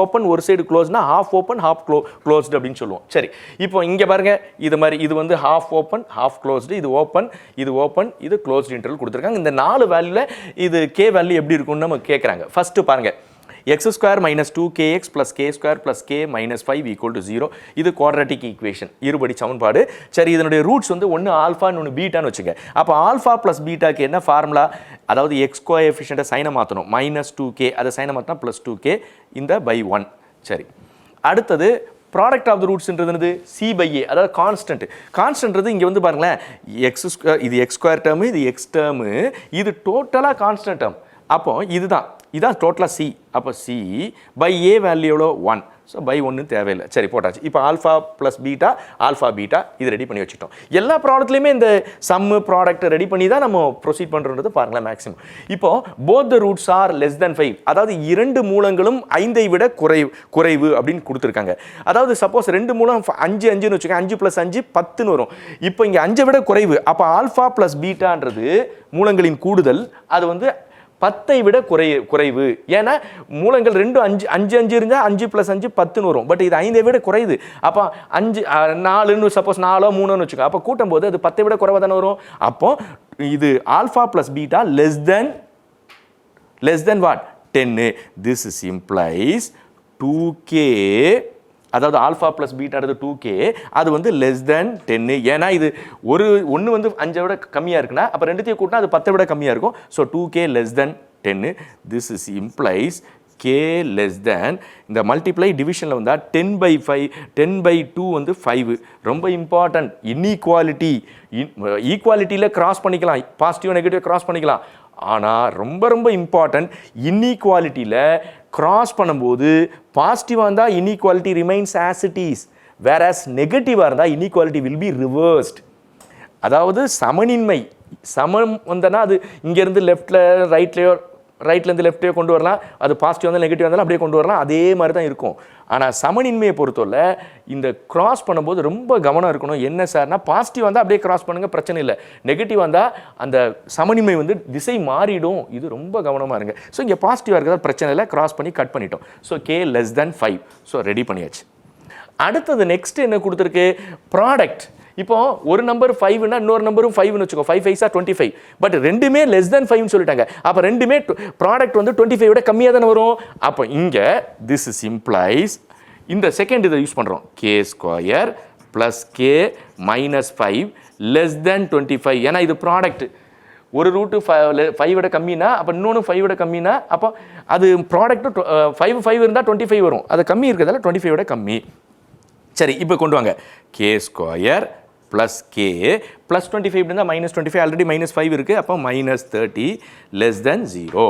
ஓப்பன் ஒரு சைடு க்ளோஸ்னா ஹாஃப் ஓப்பன் ஹாஃப் க்ளோஸ்டு அப்படின்னு சொல்லுவோம். சரி, இப்போ இங்கே பாருங்கள், இது மாதிரி இது வந்து ஹாஃப் ஓப்பன் ஹாஃப் க்ளோஸ்டு, இது ஓப்பன் இது க்ளோஸ்டு இன்டர்வல் கொடுத்துருக்காங்க. இந்த 4 வேல்யூவில் இது கே வேல்யூ எப்படி இருக்கும்னு நம்ம கேட்குறாங்க. ஃபஸ்ட்டு பாருங்கள், X square minus 2kx plus K square plus K minus 5 equal to 0. இது குவாட்ரட்டிக் ஈக்குவேஷன், இருபடி சமன்பாடு. சரி, இதனுடைய ரூட்ஸ் வந்து ஒன்று ஆல்ஃபா இன்னொன்று பீட்டான்னு வச்சுங்க. அப்போ ஆல்ஃபா ப்ளஸ் பீட்டாக்கு என்ன ஃபார்முலா? அதாவது எக்ஸ் கோஎஃபிஷியண்ட்டை சைனை மாற்றணும், மைனஸ் 2k, அதை சைனை மாற்றினா ப்ளஸ் 2k இந்த பை 1. சரி, அடுத்தது ப்ராடக்ட் ஆஃப் த ரூட்ஸ்ன்றது சி பை ஏ, அதாவது கான்ஸ்டன்ட்றது இங்கே வந்து பாருங்களேன், எக்ஸ் ஸ்கொயர், இது எக்ஸ் ஸ்கொயர் டேர்மு, இது எக்ஸ் டேர்மு, இது டோட்டலாக கான்ஸ்டன்ட் டேர்ம். அப்போ இதான் டோட்டலாக சி. அப்போ சி பை ஏ வேல்யூ எவ்வளோ? 1. ஸோ பை 1 தேவையில்லை. சரி, போட்டாச்சு. இப்போ alpha plus beta, alpha beta இது ரெடி பண்ணி வச்சுட்டோம். எல்லா ப்ராடக்ட்லையுமே இந்த சம்மு ப்ராடக்ட் ரெடி பண்ணி தான் நம்ம ப்ரொசீட் பண்ணுறது பாருங்களேன் மேக்ஸிமம். இப்போ both the roots R less than 5, அதாவது 2 மூலங்களும் 5ஐ விட குறைவு அப்படின்னு கொடுத்துருக்காங்க. அதாவது சப்போஸ் 2 மூலம் 5 5ன்னு வச்சுக்கோங்க, 5 + 5 10ன்னு வரும். இப்போ இங்கே 5ஐ விட குறைவு. அப்போ ஆல்ஃபா ப்ளஸ் பீட்டான்றது மூலங்களின் கூடுதல், அது வந்து 10ஐ விட குறைவு. ஏன்னா மூலங்கள் 2 5 5 இருந்தால் 5 + 5 10ன்னு வரும். பட் இது 5ஐ விட குறையுது. அப்போ 5 4ன்னு சப்போஸ் 4 3ன்னு வச்சுக்கோங்க, அப்போ கூட்டும் போது அது 10ஐ விட குறைவாக தானே வரும். அப்போ இது alpha plus beta less then what? 10. This is implies 2k, அதாவது ஆல்ஃபா ப்ளஸ் பீட்டானது 2k, அது வந்து லெஸ் தென் 10. ஏன்னா இது ஒன்று வந்து 5ஐ விட கம்மியாக இருக்குன்னா அப்போ ரெண்டுத்தையும் கூட்டினா அது 10ஐ விட கம்மியாக இருக்கும். So 2k less than 10. This is implies k less than, இந்த மல்டிப்ளை டிவிஷனில் வந்தால் 10/5, 10/2 வந்து 5. ரொம்ப இம்பார்ட்டன்ட். ஈக்குவாலிட்டியில் கிராஸ் பண்ணிக்கலாம், பாசிட்டிவ் நெகட்டிவ் கிராஸ் பண்ணிக்கலாம். ஆனால் ரொம்ப இம்பார்ட்டன்ட், இன்இக்வாலிட்டியில் கிராஸ் பண்ணும்போது பாசிட்டிவாக இருந்தால் inequality remains as it is, whereas நெகட்டிவாக இருந்தால் இன்இக்வாலிட்டி வில் பி ரிவர்ஸ்ட். அதாவது சமனின்மை, சமம் வந்தனா அது இங்கேருந்து லெஃப்டில் ரைட்லேருந்து லெஃப்ட்லேயோ கொண்டு வரலாம், அது பாசிட்டிவ் வந்தாலும் நெகட்டிவ் வந்தாலும் அப்படியே கொண்டு வரலாம், அதே மாதிரி தான் இருக்கும். ஆனால் சமனின்மையை பொறுத்தவரை இந்த கிராஸ் பண்ணும்போது ரொம்ப கவனம் இருக்கணும். என்ன சார்னா, பாசிட்டிவ் வந்தால் அப்படியே கிராஸ் பண்ணுங்கள், பிரச்சனை இல்லை. நெகட்டிவ் வந்தால் அந்த சமனின்மை வந்து திசை மாறிடும், இது ரொம்ப கவனமாக இருங்க. ஸோ இங்கே பாசிட்டிவாக இருக்கிறதா பிரச்சனை இல்லை, கிராஸ் பண்ணி கட் பண்ணிட்டோம். So k less than 5. So ready பண்ணியாச்சு. அடுத்தது நெக்ஸ்ட் என்ன கொடுத்துருக்கு? ப்ராடக்ட். இப்போ ஒரு நம்பர் 5னா இன்னொரு நம்பரும் 5ன்னு வச்சுக்கோ, 5 5s are 25. பட் ரெண்டுமே லெஸ் தென் 5ன்னு சொல்லிட்டாங்க. அப்போ ரெண்டுமே ப்ராடக்ட் வந்து 25 விட கம்மியாக தானே வரும். அப்போ இங்கே திஸ் இஸ் இம்ப்ளைஸ், இந்த செகண்ட் இதை யூஸ் பண்ணுறோம், k square plus k minus 5 less than 25. ஏன்னா இது ப்ராடக்ட், ஒரு ரூட்டு 5 விட கம்மினா அப்போ இன்னொன்று 5 விட கம்மினா அப்போ அது ப்ராடக்ட்டு 5 இருந்தால் 25 வரும், அது கம்மி இருக்கிறதால 25 விட கம்மி. சரி, இப்போ கொண்டு வாங்க, k square plus K plus 25 இருந்தால் மைனஸ் 25, ஆல்ரெடி மைனஸ் 5 இருக்குது, அப்போ மைனஸ் 30 லெஸ் தென் 0.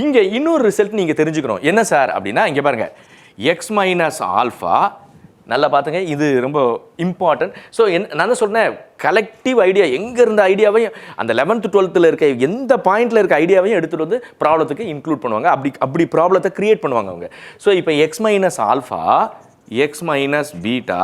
இங்கே இன்னொரு ரிசல்ட் நீங்கள் தெரிஞ்சுக்கணும். என்ன சார் அப்படின்னா, இங்கே பாருங்கள், எக்ஸ் மைனஸ் ஆல்ஃபா, நல்லா பார்த்துங்க, இது ரொம்ப இம்பார்ட்டன்ட். ஸோ நான் தான் சொன்னேன், கலெக்டிவ் ஐடியா, எங்கே இருந்த ஐடியாவையும் அந்த 11th 12th இருக்க எந்த பாயிண்டில் இருக்க ஐடியாவையும் எடுத்துகிட்டு வந்து ப்ராப்ளத்துக்கு இன்க்ளூட் பண்ணுவாங்க. அப்படி ப்ராப்ளத்தை க்ரியேட் பண்ணுவாங்க அவங்க. ஸோ இப்போ X minus alpha x minus beta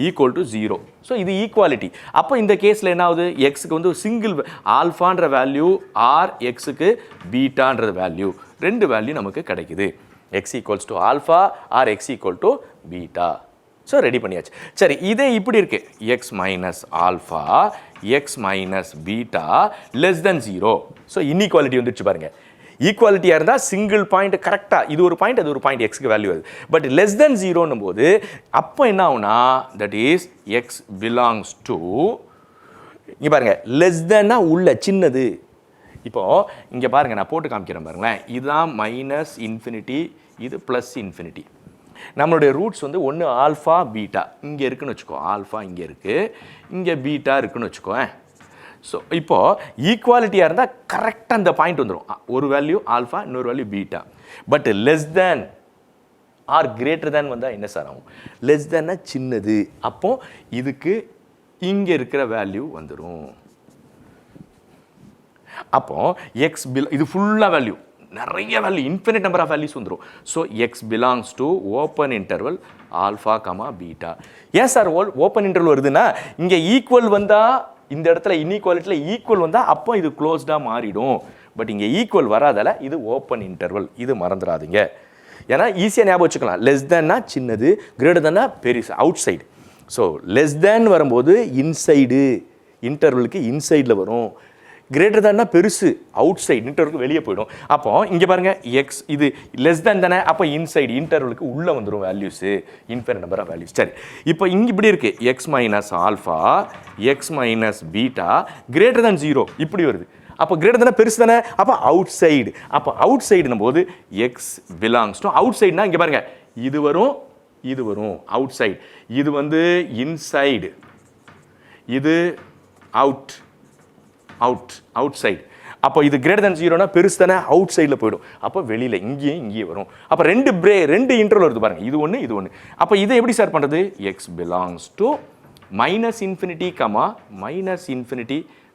equal to 0. So இது ஈக்குவாலிட்டி. அப்போ இந்த கேஸில் என்ன ஆகுது? எக்ஸுக்கு வந்து சிங்கிள் ஆல்ஃபான்ற வேல்யூ ஆர் எக்ஸுக்கு பீட்டான்றது வேல்யூ, ரெண்டு வேல்யூ நமக்கு கிடைக்குது. X equals to alpha or x equal to beta. So ready பண்ணியாச்சு. சரி, இதே இப்படி இருக்கு, x minus alpha x minus beta less than 0. So inequality வந்துடுச்சு பாருங்க. ஈக்குவாலிட்டியாக இருந்தால் சிங்கிள் பாயிண்ட் கரெக்டாக, இது ஒரு பாயிண்ட் அது ஒரு பாயிண்ட், எக்ஸுக்கு வேல்யூ அது. பட் லெஸ் தென் 0ன்னும் போது அப்போ என்ன ஆகுனா, that is X belongs to, இங்கே பாருங்கள், லெஸ் தென்னா உள்ள சின்னது. இப்போது இங்கே பாருங்கள், நான் போட்டு காமிக்கிறேன் பாருங்களேன், இதுதான் மைனஸ் இன்ஃபினிட்டி, இது ப்ளஸ் இன்ஃபினிட்டி. நம்மளுடைய ரூட்ஸ் வந்து ஒன்று ஆல்ஃபா பீட்டா இங்கே இருக்குன்னு வச்சுக்கோ, ஆல்ஃபா இங்கே இருக்குது, இங்கே பீட்டா இருக்குன்னு வச்சுக்கோ. ஸோ இப்போது ஈக்குவாலிட்டியாக இருந்தால் கரெக்டாக அந்த பாயிண்ட் வந்துடும், ஒரு வேல்யூ ஆல்ஃபா இன்னொரு value beta. But less than or greater than வந்தால் என்ன சார் ஆகும்? லெஸ் தேன்னா சின்னது, அப்போது இதுக்கு இங்கே இருக்கிற வேல்யூ வந்துடும். அப்போது எக்ஸ் பில், இது ஃபுல்லாக வேல்யூ, நிறைய value, infinite number of values வந்துடும். So x belongs to open interval alpha comma beta. ஏன் சார் ஓப்பன் இன்டர்வல் வருதுன்னா, இங்கே ஈக்குவல் வந்தால், இந்த இடத்துல இன்இக்வாலிட்டியில் ஈக்குவல் வந்தால் அப்போ இது க்ளோஸ்டாக மாறிடும். பட் இங்கே ஈக்குவல் வராதால இது ஓப்பன் இன்டர்வல், இது மறந்துடாதீங்க. ஏன்னா ஈஸியாக ஞாபகம் வச்சுக்கலாம், லெஸ் தேன்னா சின்னது, கிரேட்டர் தேன்னா பெருசு, out side. So less than வரும்போது இன்சைடு, இன்டர்வலுக்கு இன்சைடில் வரும். கிரேட்டர் தேன்னா பெருசு, அவுட் சைடு இன்டர்வலுக்கு வெளியே போயிடும். அப்போ இங்கே பாருங்க எக்ஸ் இது லெஸ் தேன் தானே, அப்போ இன்சைடு இன்டர்வலுக்கு உள்ளே வந்துடும் values, infinite number of values. சரி, இப்போ இங்கே இப்படி இருக்கு x minus alpha x minus beta greater than 0 இப்படி வருது. அப்போ கிரேட்டர் தானே பெருசு தானே, அப்போ அவுட் சைடு. அப்போ அவுட் சைடுனும் போது எக்ஸ் பிலாங்ஸ் டு அவுட் சைடுனா இங்கே பாருங்க இது வரும் இது வரும் அவுட் சைடு, இது வந்து இன்சைடு, இது அவுட் அவுட் அவுட் சைடு. அப்போ இது கிரேட்டர் தேன் 0னா பெருசு தானே, அவுட் சைடில் போயிடும். அப்போ வெளியில் இங்கேயே வரும். அப்போ ரெண்டு இன்டர்வல் வருது பாருங்க, இது ஒன்று இது ஒன்று. அப்போ இதை எப்படி சார் பண்ணுறது, X belongs to minus infinity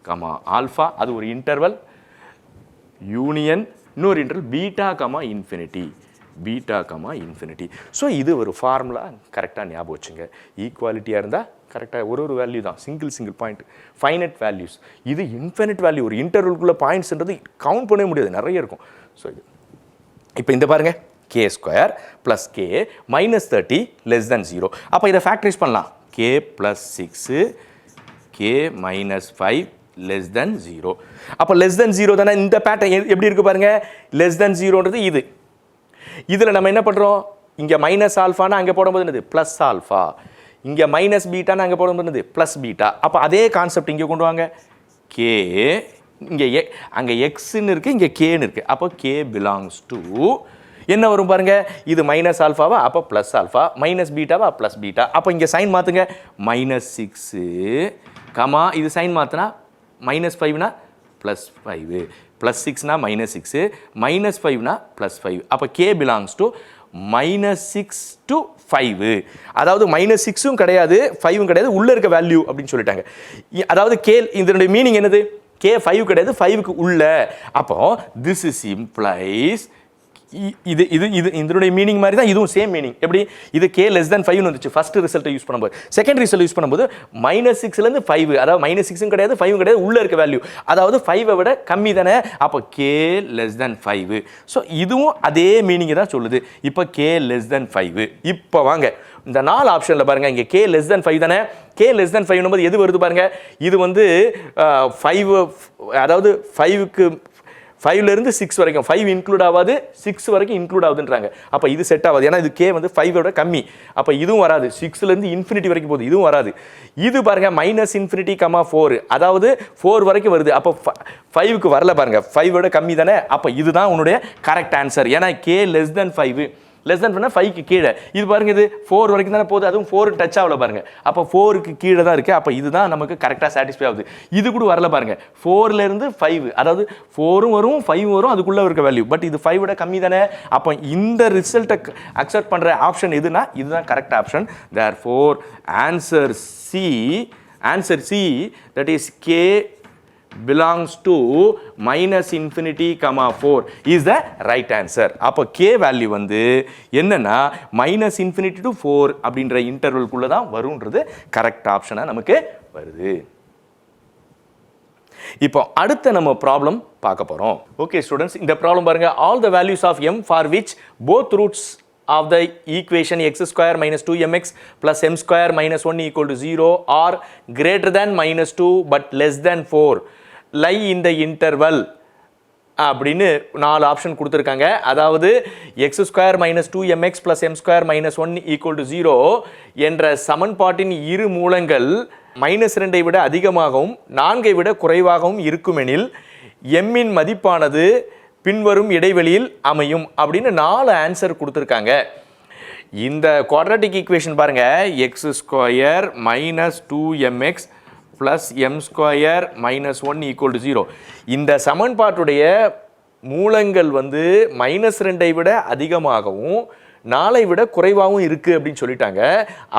comma alpha, அது ஒரு இன்டர்வல், யூனியன் இன்னொரு interval beta comma infinity. So இது ஒரு ஃபார்முலா கரெக்டாக ஞாபகம் வச்சுங்க. ஈக்குவாலிட்டியாக இருந்தால் கரெக்டாக ஒரு வேல்யூ தான், சிங்கிள் பாயிண்ட். ஃபைனட் வேல்யூஸ், இது இன்ஃபைனட் வேல்யூ. ஒரு இன்டர்வல்குள்ளே பாயிண்ட்ஸ்ன்றது கவுண்ட் பண்ணவே முடியாது, நிறைய இருக்கும். ஸோ இது இப்போ இந்த பாருங்க K square plus K minus 30 less than 0. அப்போ இதை ஃபேக்டரைஸ் பண்ணலாம், K plus 6 K minus 5 less than 0. அப்போ லெஸ் தேன் 0 தானே, இந்த பேட்டர்ன் எப்படி இருக்கு பாருங்க, லெஸ் தேன் 0ன்றது இது. இதில் நம்ம என்ன பண்ணுறோம், இங்கே மைனஸ் ஆல்ஃபானா அங்கே போடும்போது என்னது ப்ளஸ் ஆல்ஃபா, இங்கே மைனஸ் பீட்டானா அங்கே போடும்போது என்னது ப்ளஸ் பீட்டா. அப்போ அதே கான்செப்ட் இங்கே கொண்டு வாங்க, கே இங்கே அங்கே எக்ஸ்ன்னு இருக்குது, இங்கே கேன்னு இருக்குது. அப்போ கே பிலாங்ஸ் டு என்ன வரும் பாருங்க, இது மைனஸ் ஆல்ஃபாவா அப்போ ப்ளஸ் ஆல்ஃபா, மைனஸ் பீட்டாவா ப்ளஸ் பீட்டா. அப்போ இங்கே சைன் மாற்றுங்க, -6 கமா இது சைன் மாற்றினா -5னா +5, +6னா -6, -5னா +5. அப்போ கே பிலாங்ஸ் டு -6 to 5. அதாவது -6ம் கிடையாது 5ம் கிடையாது, உள்ளே இருக்க வேல்யூ அப்படின்னு சொல்லிட்டாங்க. அதாவது கே இதனுடைய மீனிங் என்னது, கே 5 கிடையாது 5க்கு உள்ள. அப்போ திஸ் இஸ் இம்ப்ளைஸ் இது இது இது இதனுடைய மீனிங் மாதிரி தான் இதுவும் சேம் மீனிங். எப்படி இது கே லெஸ் தேன் 5 வந்துச்சு ஃபர்ஸ்ட் ரிசல்ட்டை யூஸ் பண்ணும்போது, செகண்ட் ரிசல்ட் யூஸ் பண்ணும்போது -6லேருந்து 5, அதாவது -6ம் கிடையாது 5ம் கிடையாது, உள்ள இருக்க வேல்யூ அதாவது 5ஐ விட கம்மி தானே. அப்போ கே லெஸ் தேன் 5. ஸோ இதுவும் அதே மீனிங் தான் சொல்லுது. இப்போ கே லெஸ் தேன் 5. இப்போ வாங்க இந்த 4 ஆப்ஷனில் பாருங்க, இங்கே கே லெஸ் தேன் 5 தானே, கே லெஸ் தேன் 5 போது எது வருது பாருங்க, இது வந்து 5, அதாவது 5க்கு 5லேருந்து 6 வரைக்கும் 5 இன்க்ளூட் ஆகாது, 6 வரைக்கும் இன்க்ளூட் ஆகுதுன்றாங்க. அப்போ இது செட் ஆகாது, ஏன்னா இது கே வந்து 5 கம்மி. அப்போ இதுவும் வராது, 6லேருந்து இன்ஃபினிட்டி வரைக்கும் போகுது, இதுவும் வராது. இது பாருங்க -∞, 4, அதாவது 4 வரைக்கும் வருது. அப்போ 5க்கு வரல பாருங்க, 5 கம்மி தானே. அப்போ இதுதான் உன்னுடைய கரெக்ட் ஆன்சர், ஏன்னா K less than 5, less than பண்ணால் 5க்கு கீழே. இது பாருங்க இது 4 வரைக்கும் தானே போகுது, அதுவும் 4 டச் ஆகல பாருங்க. அப்போ 4க்கு கீழே தான் இருக்குது. அப்போ இதுதான் நமக்கு கரெக்டாக சாட்டிஸ்ஃபை ஆகுது. இது கூட வரல பாருங்க, 4லேருந்து 5, அதாவது 4ம் வரும் 5ம் வரும், அதுக்குள்ளே இருக்க வேல்யூ. பட் இது 5 கம்மி தானே. அப்போ இந்த ரிசல்ட்டை அக்செப்ட் பண்ணுற ஆப்ஷன் எதுனா இதுதான் correct option. Therefore answer see that is K belongs to -∞, 4 is the right answer. அப்போ k வேல்யூ வந்து என்னன்னா -∞ to 4 அப்படின்ற இன்டர்வல்குள்ள தான் வரும்ன்றது கரெக்ட் ஆப்ஷனா நமக்கு வருது. இப்போ அடுத்த நம்ம ப்ராப்ளம் பார்க்க போறோம். ஓகே ஸ்டூடெண்ட்ஸ், இந்த ப்ராப்ளம் பாருங்க. all the values of m for which both roots of the equation x square minus 2mx plus m square minus 1 equal to 0 are greater than -2 but less than 4 lie in the interval அப்படின்னு 4 option கொடுத்துருக்காங்க. அதாவது x square minus 2mx plus m square minus 1 equal to 0 என்ற சமன்பாட்டின் இரு மூலங்கள் -2ஐ விட அதிகமாகவும் 4ஐ விட குறைவாகவும் இருக்குமெனில் எம்மின் மதிப்பானது பின்வரும் இடைவெளியில் அமையும் அப்படின்னு 4 ஆன்சர் கொடுத்துருக்காங்க. இந்த குவாட்ராட்டிக் ஈக்குவேஷன் பாருங்க, x square minus 2mx plus M square minus 1 equal to 0. இந்த சமன்பாட்டுடைய மூலங்கள் வந்து -2ஐ விட அதிகமாகவும் 4ஐ விட குறைவாகவும் இருக்குது அப்படின்னு சொல்லிட்டாங்க.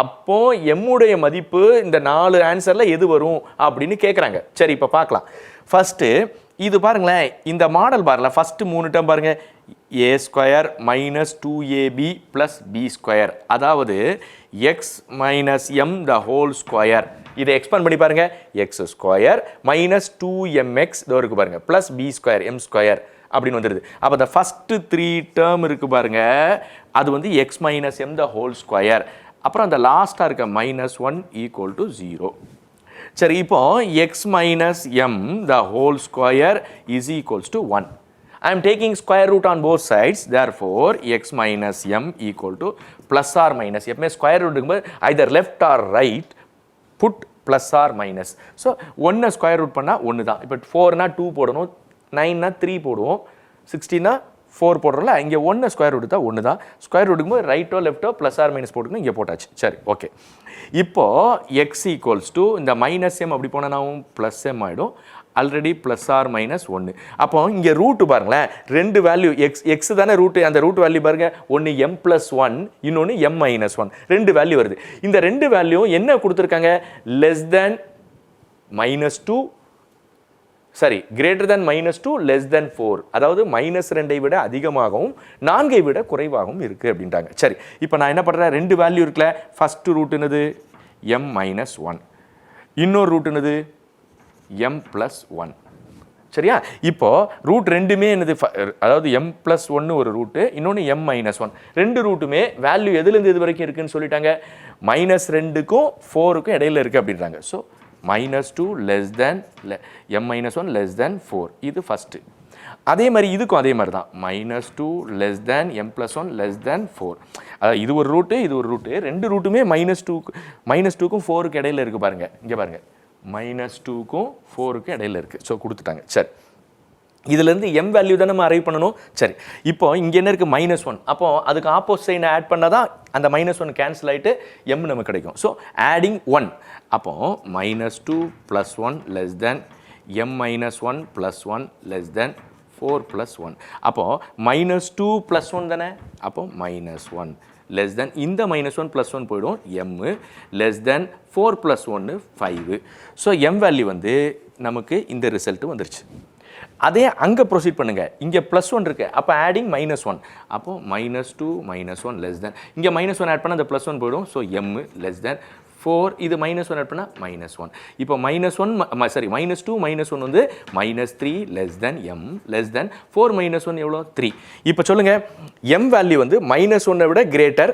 அப்போ எம்முடைய மதிப்பு இந்த 4 ஆன்சரில் எது வரும் அப்படின்னு கேட்குறாங்க. சரி, இப்போ பார்க்கலாம். ஃபஸ்ட்டு இது பாருங்களேன், இந்த மாடல் பாருங்களேன். ஃபஸ்ட்டு 3 டேர்ம் பாருங்கள், A square minus 2ab plus B square, அதாவது x minus M the whole square. இதை எக்ஸ்பேண்ட் பண்ணி பாருங்க, எக்ஸ் ஸ்கொயர் மைனஸ் 2mx இதோ இருக்கு பாருங்க plus B square M square அப்படின்னு வந்துடுது. அப்போ இந்த ஃபஸ்ட்டு 3 டேர்ம் இருக்கு பாருங்க, அது வந்து X minus M the whole square. அப்புறம் அந்த லாஸ்ட்டாக இருக்க -1 ஈக்குவல் டு 0. சரி, இப்போ x minus m the whole square is equals to 1. I am taking square root on both sides, therefore x minus m equal to plus or minus. எப்பவுமே square root இருக்கும்போது either left or right put plus or minus. So 1 square root பண்ணால் 1 தான். இப்போ 4னா 2 போடணும், 9னா 3 போடுவோம், 16னா 4 போடுறோம்ல, இங்கே 1 square root தான் 1 தான். ஸ்கொயர் ரூட்டுக்கு போது ரைட்டோ லெஃப்ட்டோ ப்ளஸ் ஆர் மைனஸ் போட்டுக்கணும், இங்கே போட்டாச்சு. சரி, ஓகே. இப்போ எக்ஸ் ஈக்குவல்ஸ் டு இந்த மைனஸ் எம் அப்படி போனால் நான் ப்ளஸ் எம் ஆகிடும், ஆல்ரெடி ப்ளஸ் ஆர் மைனஸ் 1. அப்போ இங்கே ரூட்டு பாருங்களேன், ரெண்டு வேல்யூ எக்ஸ் தானே ரூட்டு, அந்த ரூட் வேல்யூ பாருங்க, ஒன்று எம் ப்ளஸ் 1, இன்னொன்று எம் மைனஸ் 1, ரெண்டு வேல்யூ வருது. இந்த ரெண்டு வேல்யூ என்ன கொடுத்துருக்காங்க, லெஸ் தேன் -2, சரி, கிரேட்டர் தேன் -2, லெஸ் தேன் 4, அதாவது -2 விட அதிகமாகவும் 4 விட குறைவாகவும் இருக்குது அப்படின்ட்டாங்க. சரி, இப்போ நான் என்ன பண்ணுறேன், ரெண்டு வேல்யூ இருக்குல்ல, ஃபர்ஸ்ட் ரூட் என்னது m மைனஸ் 1, இன்னொரு ரூட் என்னது m ப்ளஸ் 1. சரியா, இப்போ ரூட் ரெண்டுமே என்னது, அதாவது m ப்ளஸ் 1 ஒரு ரூட்டு, இன்னொன்று m மைனஸ் 1, ரெண்டு ரூட்டுமே வேல்யூ எதுலேருந்து இது வரைக்கும் இருக்குன்னு சொல்லிட்டாங்க, -2க்கும் 4க்கும் இடையில இருக்குது அப்படின்றாங்க. So -2 less than m minus 1 less than 4, இது ஃபஸ்ட்டு. அதே மாதிரி இதுக்கும் அதே மாதிரி தான், -2 less than m plus 1 less than 4. அதாவது இது ஒரு ரூட்டு, இது ஒரு ரூட்டு, ரெண்டு ரூட்டுமே -2க்கும் 4க்கு இடையில இருக்குது பாருங்க, இங்கே பாருங்க, -2க்கும் 4க்கும் இடையில இருக்குது. ஸோ கொடுத்துட்டாங்க. சரி, இதுலேருந்து m வேல்யூ தான் நம்ம அரைவ் பண்ணணும். சரி, இப்போ இங்கே என்ன இருக்குது -1, அப்போ அதுக்கு ஆப்போசிட் சைன் ஆட் பண்ணால் தான் அந்த -1 கேன்சல் ஆகிட்டு m நமக்கு கிடைக்கும். ஸோ ஆடிங் 1, அப்போ -2 plus 1 less than m minus 1 plus 1 less than 4 plus 1. அப்போ -2 ப்ளஸ் 1 தானே, அப்போ -1 லெஸ் தேன் இந்த -1 ப்ளஸ் 1 போயிடும், m less than 4 plus 1 5. So m value வந்து நமக்கு இந்த ரிசல்ட் வந்துருச்சு. அதே அங்கே ப்ரொசீட் பண்ணுங்க, இங்கே +1 இருக்கு, அப்போ ஆடிங் -1, அப்போ -2 -1 லெஸ் தேன் இங்கே -1 ஆட் பண்ணால் அந்த +1 போயிடும். ஸோ m லெஸ் தேன் 4, இது -1 ஆட் பண்ணால் -1. இப்போ -1 சாரி -2 -1 வந்து -3 less than m less than 4 -1 எவ்வளோ 3. இப்போ சொல்லுங்க, m வேல்யூ வந்து -1 விட கிரேட்டர்,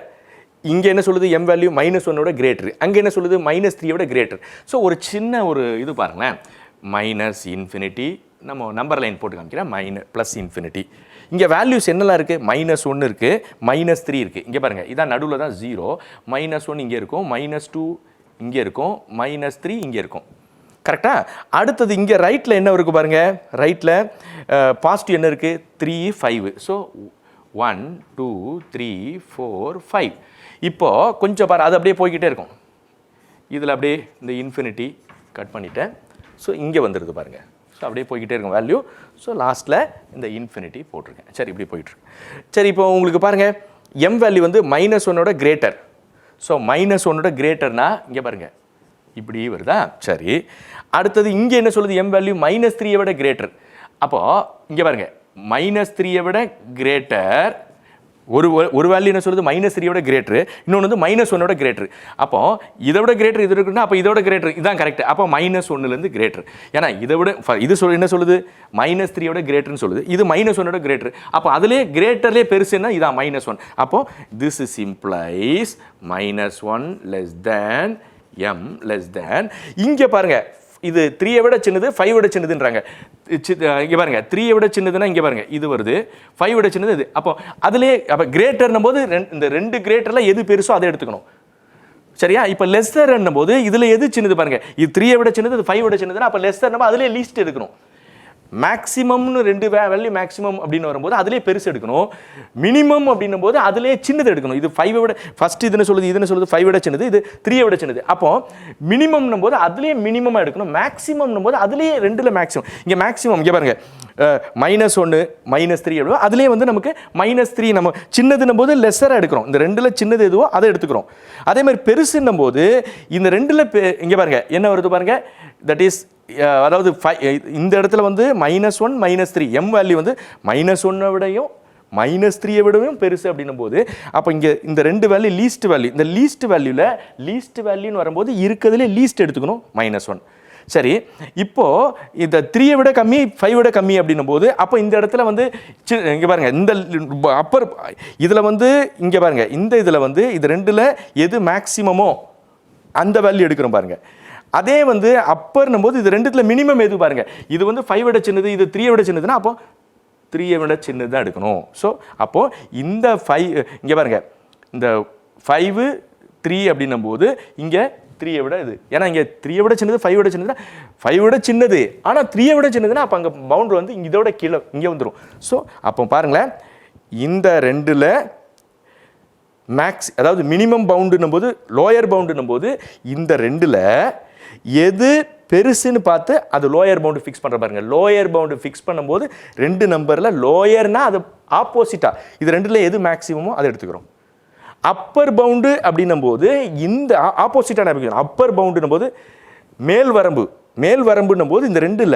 இங்கே என்ன சொல்லுது m வேல்யூ -1 விட கிரேட்டர், அங்கே என்ன சொல்லுது -3 விட கிரேட்டர். ஸோ ஒரு சின்ன ஒரு இது பாருங்களேன், -∞, நம்ம நம்பர் லைன் போட்டு காமிக்கிறேன், +∞. இங்கே வேல்யூஸ் என்னெல்லாம் இருக்குது, -1 இருக்குது, -3 இருக்குது, இங்கே பாருங்கள், இதான் நடுவில் தான் 0, -1 இங்கே இருக்கும், -2 இங்கே இருக்கும், -3 இங்கே இருக்கும். கரெக்டாக? அடுத்தது இங்கே ரைட்டில் என்ன இருக்குது பாருங்கள், ரைட்டில் பாசிட்டிவ் என்ன இருக்குது, 3 5. ஸோ 1 2 3 4 5. இப்போது கொஞ்சம் பாரு, அது அப்படியே போய்கிட்டே இருக்கும், இதில் அப்படியே இந்த இன்ஃபினிட்டி கட் பண்ணிட்டேன். ஸோ இங்கே வந்துடுது பாருங்கள், ஸோ அப்படியே போய்கிட்டே இருக்கும் வேல்யூ. ஸோ லாஸ்ட்டில் இந்த இன்ஃபினிட்டி போட்டிருக்கேன். சரி, இப்படி போயிட்டுருக்கு. சரி, இப்போ உங்களுக்கு பாருங்கள், m வேல்யூ வந்து -1 கிரேட்டர். ஸோ -1 கிரேட்டர்னா இங்கே பாருங்கள் இப்படி வருதா. சரி, அடுத்தது இங்கே என்ன சொல்லுது, m வேல்யூ -3 விட கிரேட்டர். அப்போது இங்கே பாருங்கள், -3 விட கிரேட்டர், ஒரு வேல்யூ என்ன சொல்லுது, -3 விட கிரேட்டர், இன்னொன்று வந்து -1 கிரேட்டர். அப்போ இதை விட கிரேட்டர் இது இருக்குன்னா அப்போ இதோட கிரேட்டர் இதுதான் கரெக்ட். அப்போ -1 கிரேட்டர், ஏன்னா இதை விட இது என்ன சொல்லுது, -3 விட கிரேட்டர்னு சொல்லுது, இது -1 கிரேட்டர். அப்போ அதிலே கிரேட்டர்லேயே பெருசுன்னா இதான் -1. அப்போ this is implies -1 less than m less than, இங்கே பாருங்க இது 3 விட சின்னது 5 விட சின்னதுன்றாங்க. இங்கே பாருங்க 3 விட சின்னதுன்னா இங்கே பாருங்க இது வருது, 5 விட சின்னது இது. அப்போ அதிலே அப்போ கிரேட்டர்னும் போது இந்த ரெண்டு கிரேட்டரில் எது பெருசோ அதை எடுத்துக்கணும். சரியா, இப்போ லெஸ்ஸர் போது இதில் எது சின்னது பாருங்க, இது 3 விட சின்னது, இது 5 விட சின்னதுன்னா அப்போ லெஸ்ஸர் அதிலே லீஸ்ட் எடுக்கணும். மேக்ஸிமம்னு ரெண்டு வேல்யூ மேக்ஸிமம் அப்படின்னு வரும்போது அதிலே பெருசு எடுக்கணும், மினிமம் அப்படின்னும் போது அதிலே சின்னது எடுக்கணும். இது 5 விட ஃபர்ஸ்ட் இது என்ன சொல்லுது 5 விட சின்னது, இது 3 விட சின்னது. அப்போ மினிமம்னும் போது அதிலே மினிமமாக எடுக்கணும், மேக்ஸிமம்னும் போது அதிலே ரெண்டுல மேக்ஸிமம். இங்கே மேக்ஸிமம் இங்கே பாருங்க -1 -3 எடுக்கும், அதிலே வந்து நமக்கு -3 நம்ம சின்னதுன்னும் போது லெஸ்ஸராக எடுக்கிறோம், இந்த ரெண்டுல சின்னது எதுவோ அதை எடுத்துக்கிறோம். அதே மாதிரி பெருசுன்னும் போது இந்த ரெண்டுல இங்கே பாருங்க என்ன வருது பாருங்க, தட் இஸ் அதாவது இந்த இடத்துல வந்து -1 -3, m வேல்யூ வந்து -1 விடையும் -3 விடவும் பெருசு அப்படின்னும் போது அப்போ இங்கே இந்த ரெண்டு வேல்யூ லீஸ்ட் வேல்யூ, இந்த லீஸ்ட் வேல்யூவில் லீஸ்ட் வேல்யூன்னு வரும்போது இருக்கிறதுலே லீஸ்ட் எடுத்துக்கணும் -1. சரி, இப்போது இந்த 3 விட கம்மி 5 விட கம்மி அப்படின்னும் போது அப்போ இந்த இடத்துல வந்து இங்கே பாருங்கள், இந்த அப்பர் இதில் வந்து இங்கே பாருங்கள், இந்த இதில் வந்து இது ரெண்டில் எது மேக்ஸிமமோ அந்த வேல்யூ எடுக்கிறோம் பாருங்கள். அதே வந்து அப்பர்னும் போது இது ரெண்டுத்துல மினிமம் எது பாருங்க, இது வந்து 5 விட சின்னது, இது 3 விட சின்னதுன்னா அப்போ 3 விட சின்னது தான் எடுக்கணும். ஸோ அப்போ இந்த 5 இங்க பாருங்க, இந்த 5 3 அப்படின்னும் போது இங்க 3 விட இது, ஏன்னா இங்க 3 விட சின்னது 5 விட சின்னதுன்னா 5 விட சின்னது, ஆனா 3 விட சின்னதுன்னா அப்ப அங்க பவுண்டரி வந்து இதோட கீழே இங்க வந்துடும். ஸோ அப்போ பாருங்களேன், இந்த ரெண்டுல மேக்ஸ் அதாவது மினிமம் பவுண்டுன்னும் போது லோயர் பவுண்டுன்னும் போது இந்த ரெண்டுல எது பெருசுன்னு பார்த்து அது லோயர் பவுண்டு ஃபிக்ஸ் பண்ணுற பாருங்க. லோயர் பவுண்டு ஃபிக்ஸ் பண்ணும்போது ரெண்டு நம்பரில் லோயர்னா அது ஆப்போசிட்டா, இது ரெண்டுல எது மேக்ஸிமமோ அதை எடுத்துக்கிறோம். அப்பர் பவுண்டு அப்படின்னும் போது இந்த ஆப்போசிட்டா அப்பர் பவுண்டுன்னும் போது மேல் வரம்புன்னும் போது இந்த ரெண்டுல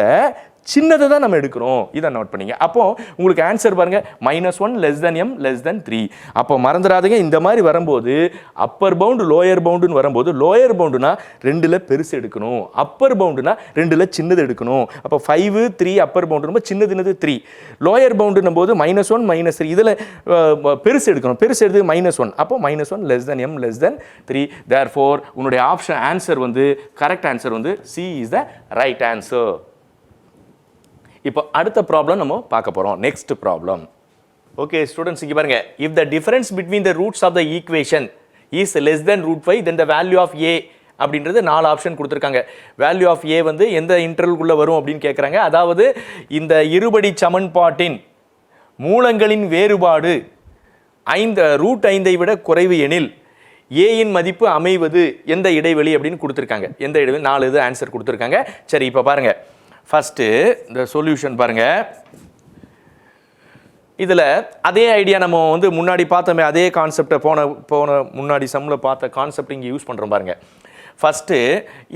சின்னதை தான் நம்ம எடுக்கிறோம். இதை நோட் பண்ணிங்க. அப்போ உங்களுக்கு ஆன்சர் பாருங்க, -1 m <3. அப்போ மறந்துடாதீங்க, இந்த மாதிரி வரும்போது அப்பர் பவுண்டு லோயர் பவுண்டுன்னு வரும்போது லோயர் பவுண்டுனா ரெண்டுல பெருசு எடுக்கணும், அப்பர் பவுண்டுனா ரெண்டுல சின்னது எடுக்கணும். அப்போ 5 3 அப்பர் பவுண்டு சின்னது 3, லோயர் பவுண்டுன்னும் போது -1 -3 இதில் பெருசு எடுக்கணும், பெருசு எடுத்து -1, அப்போ -1 m <3. therefore உன்னுடைய ஆப்ஷன் ஆன்சர் வந்து கரெக்ட் ஆன்சர் வந்து C is the right answer. இப்போ அடுத்த ப்ராப்ளம் நம்ம பார்க்க போறோம். Next problem. ஓகே ஸ்டூடெண்ட்ஸ், இங்க பாருங்க, if the difference between the roots of the equation is less than √5 then the value of a அப்படின்றது 4 ஆப்ஷன் கொடுத்துருக்காங்க. வேல்யூ ஆஃப் a வந்து எந்த இன்டர்வல்குள்ள வரும் அப்படின்னு கேட்குறாங்க. அதாவது இந்த இருபடி சமன்பாட்டின் மூலங்களின் வேறுபாடு √5 விட குறைவு எனில் a இன் மதிப்பு அமைவது எந்த இடைவெளி அப்படின்னு கொடுத்துருக்காங்க. எந்த இடைவெளி 4 இது ஆன்சர் கொடுத்துருக்காங்க. சரி, இப்போ பாருங்க, ஃபர்ஸ்ட் இந்த சொல்யூஷன் பாருங்க. இதில் அதே ஐடியா நம்ம வந்து முன்னாடி பார்த்தோமே, அதே கான்செப்டை போன முன்னாடி சம்மில் பார்த்த கான்செப்ட் இங்கே யூஸ் பண்ணுறோம் பாருங்க. ஃபஸ்ட்டு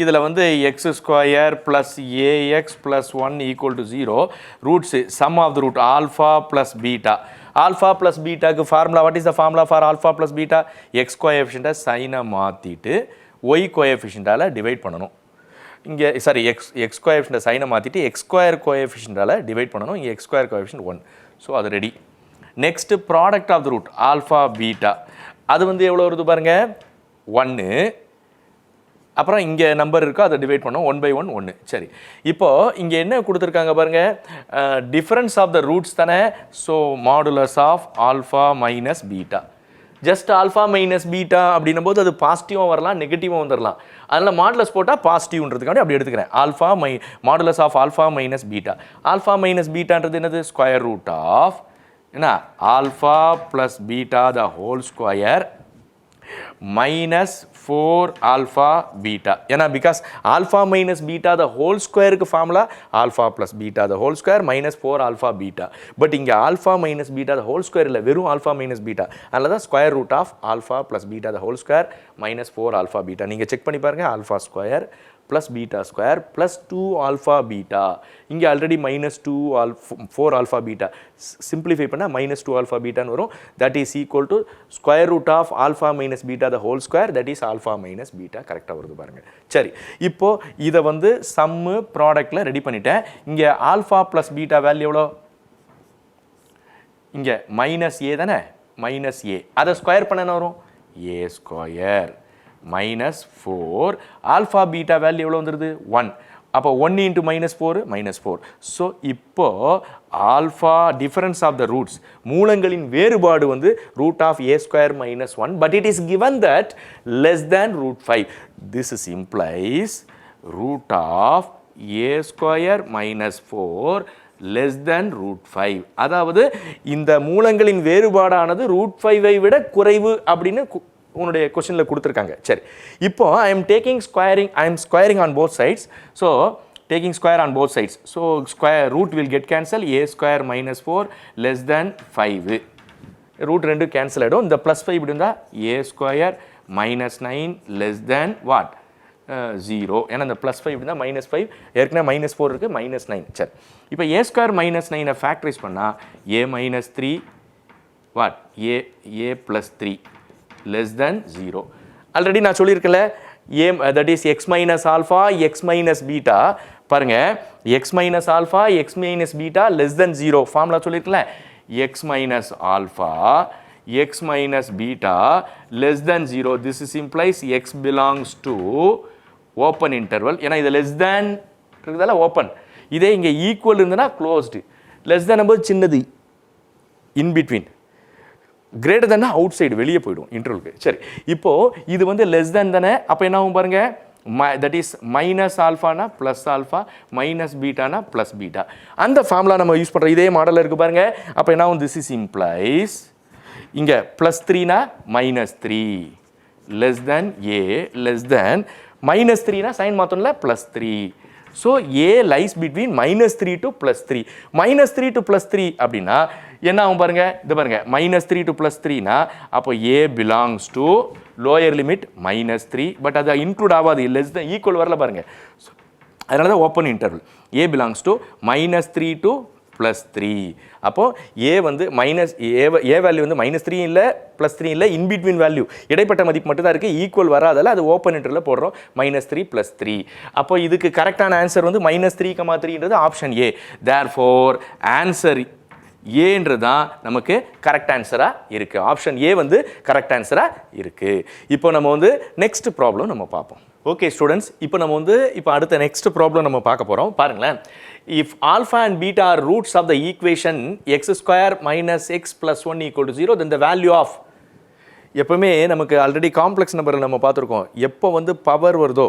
இதில் வந்து x² + ax + 1 = 0 roots sum of the root alpha plus beta. Alpha plus பீட்டாக்கு formula, what is the formula for alpha plus beta? X கோஎஃபிஷியண்ட்டை சைனை மாற்றிட்டு ஒய் கோஎஃபிஷியண்ட்டால் டிவைட் பண்ணணும். இங்கே சாரி எக்ஸ் கோஎஃபிஷியண்ட்டை சைனை மாற்றிட்டு x² கோஎஃபிஷியண்ட்டால் டிவைட் பண்ணணும். இங்கே x² கோஎஃபிஷியன்ட் 1. ஸோ அது ready. Next product of the root alpha beta, அது வந்து எவ்வளோ வருது பாருங்க, 1. அப்புறம் இங்கே நம்பர் இருக்கோ அதை டிவைட் பண்ணோம், 1/1 1. சரி, இப்போது இங்கே என்ன கொடுத்துருக்காங்க பாருங்க, டிஃபரன்ஸ் ஆஃப் த ரூட்ஸ் தானே. So modulus of alpha minus beta. Just alpha minus beta அப்படின்னும் போது அது பாசிட்டிவாக வரலாம், நெகட்டிவாக வந்துடலாம். அதனால் மாடுலஸ் போட்டால் பாசிட்டிவ்ன்றதுக்காண்டி அப்படி எடுத்துக்கிறேன். மாடுலஸ் ஆஃப் ஆல்ஃபா மைனஸ் பீட்டா. ஆல்ஃபா மைனஸ் பீட்டான்றது என்னது? ஸ்கொயர் ரூட் ஆஃப் என்ன alpha plus beta the whole square -4 alpha beta. ஏன்னா because alpha minus beta the whole ஸ்கொயருக்கு formula alpha plus beta the whole square -4 alpha beta. But இங்கே alpha minus beta the whole square இல்லை, வெறும் alpha minus beta. அதனால தான் square root of alpha plus beta the whole square -4 alpha beta. நீங்கள் check பண்ணி பாருங்கள், alpha square plus beta square plus 2 alpha beta. இங்கே already -4 alpha beta simplify பண்ணால் -2 alpha பீட்டான்னு வரும். That is equal to square root of alpha minus beta the whole square, that is alpha minus beta. கரெக்டாக வருது பாருங்கள். சரி, இப்போது இதை வந்து சம்மு ப்ராடக்டில் ரெடி பண்ணிட்டேன். இங்கே ஆல்ஃபா ப்ளஸ் பீட்டா வேல்யூ எவ்வளோ? இங்கே -a தானே, -a. அதை ஸ்கொயர் பண்ண என்ன வரும்? a square -4 alpha beta value எவ்வளோ வந்துடுது? 1. அப்போ 1 × -4 -4. ஸோ இப்போ alpha difference of the roots மூலங்களின் வேறுபாடு வந்து √a² -1, but it is given that less than √5. This is implies √a² -4 less than √5. அதாவது இந்த மூலங்களின் வேறுபாடானது √5ஐ விட குறைவு அப்படின்னு உன்னுடைய கொஸ்டினில் கொடுத்துருக்காங்க. சரி, இப்போ I am squaring on both sides. So taking square on both sides. So square root will get cancel, a² -4 less than 5. Root 2 cancel ஆகிடும். இந்த +5 இப்படி இருந்தால் a² -9 லெஸ் தேன் வாட் 0. ஏன்னா இந்த +5 இப்படி இருந்தால் -5, ஏற்கனவே -4 இருக்குது, -9. சரி, இப்போ a² -9 ஃபேக்டரைஸ் பண்ணால் a -3 what a +3 less than 0. Already நான் சொல்லியிருக்கல, that is x minus alpha x minus beta. பாருங்க, x minus alpha x minus beta less than 0 formula சொல்லியிருக்கல, x minus alpha x minus beta less than 0. This is implies x belongs to open interval. ஏன்னா இது less than இருக்கிறதால open. இதே இங்கே equal இருந்ததுன்னா closed. Less than போது சின்னது in between, greater தேன்னா out side வெளியே போயிடும் இன்டர்வலுக்கு. சரி, இப்போது இது வந்து லெஸ் தேன் தானே, அப்போ என்ன ஆகும் பாருங்கள், தட் இஸ் மைனஸ் ஆல்ஃபானா ப்ளஸ் ஆல்ஃபா மைனஸ் பீட்டானா ப்ளஸ் பீட்டா. அந்த ஃபார்முலா நம்ம யூஸ் பண்ணுற இதே மாடலில் இருக்குது பாருங்கள். அப்போ என்ன ஆகும், திஸ் இஸ் இம்ப்ளைஸ் இங்கே ப்ளஸ் த்ரீனா minus three less than A less than minus த்ரீனா சைன் மாற்றோம்ல plus three. So A lies between -3 to +3. -3 to +3 அப்படின்னா என்ன ஆகும் பாருங்க, இது பாருங்க -3 to +3னா அப்போ A belongs to lower limit -3, but அது இன்க்ளூட் ஆகாது, லெஸ் தான் ஈக்குவல் வரல பாருங்க. அதனால தான் open interval. A belongs to -3 to +3. அப்போ ஏ வந்து ஏ வேல்யூ வந்து -3 இல்லை +3 இல்லை, இன்பிட்வீன் வேல்யூ இடைப்பட்ட மதிப்பு மட்டும் தான் இருக்குது, ஈக்குவல் வராதால அது ஓப்பன் இன்டர்வலில் போடுறோம் -3 +3. அப்போ இதுக்கு கரெக்டான ஆன்சர் வந்து -3,3ன்றது ஆப்ஷன் ஏ. தேர்ஃபோர் ஆன்சர் ஏன்றது தான் நமக்கு கரெக்ட் ஆன்சராக இருக்குது. ஆப்ஷன் ஏ வந்து கரெக்ட் ஆன்சராக இருக்குது. இப்போ நம்ம வந்து நெக்ஸ்ட் ப்ராப்ளம் நம்ம பார்ப்போம். ஓகே ஸ்டூடெண்ட்ஸ், இப்போ நம்ம வந்து அடுத்த நெக்ஸ்ட் ப்ராப்ளம் நம்ம பார்க்க போகிறோம். பாருங்களேன், if alpha and beta are roots of the equation x square minus x plus 1 equal to 0, then the value of, எப்பவுமே நமக்கு ஆல்ரெடி காம்ப்ளெக்ஸ் நம்பரில் நம்ம பார்த்துருக்கோம், எப்போ வந்து பவர் வருதோ,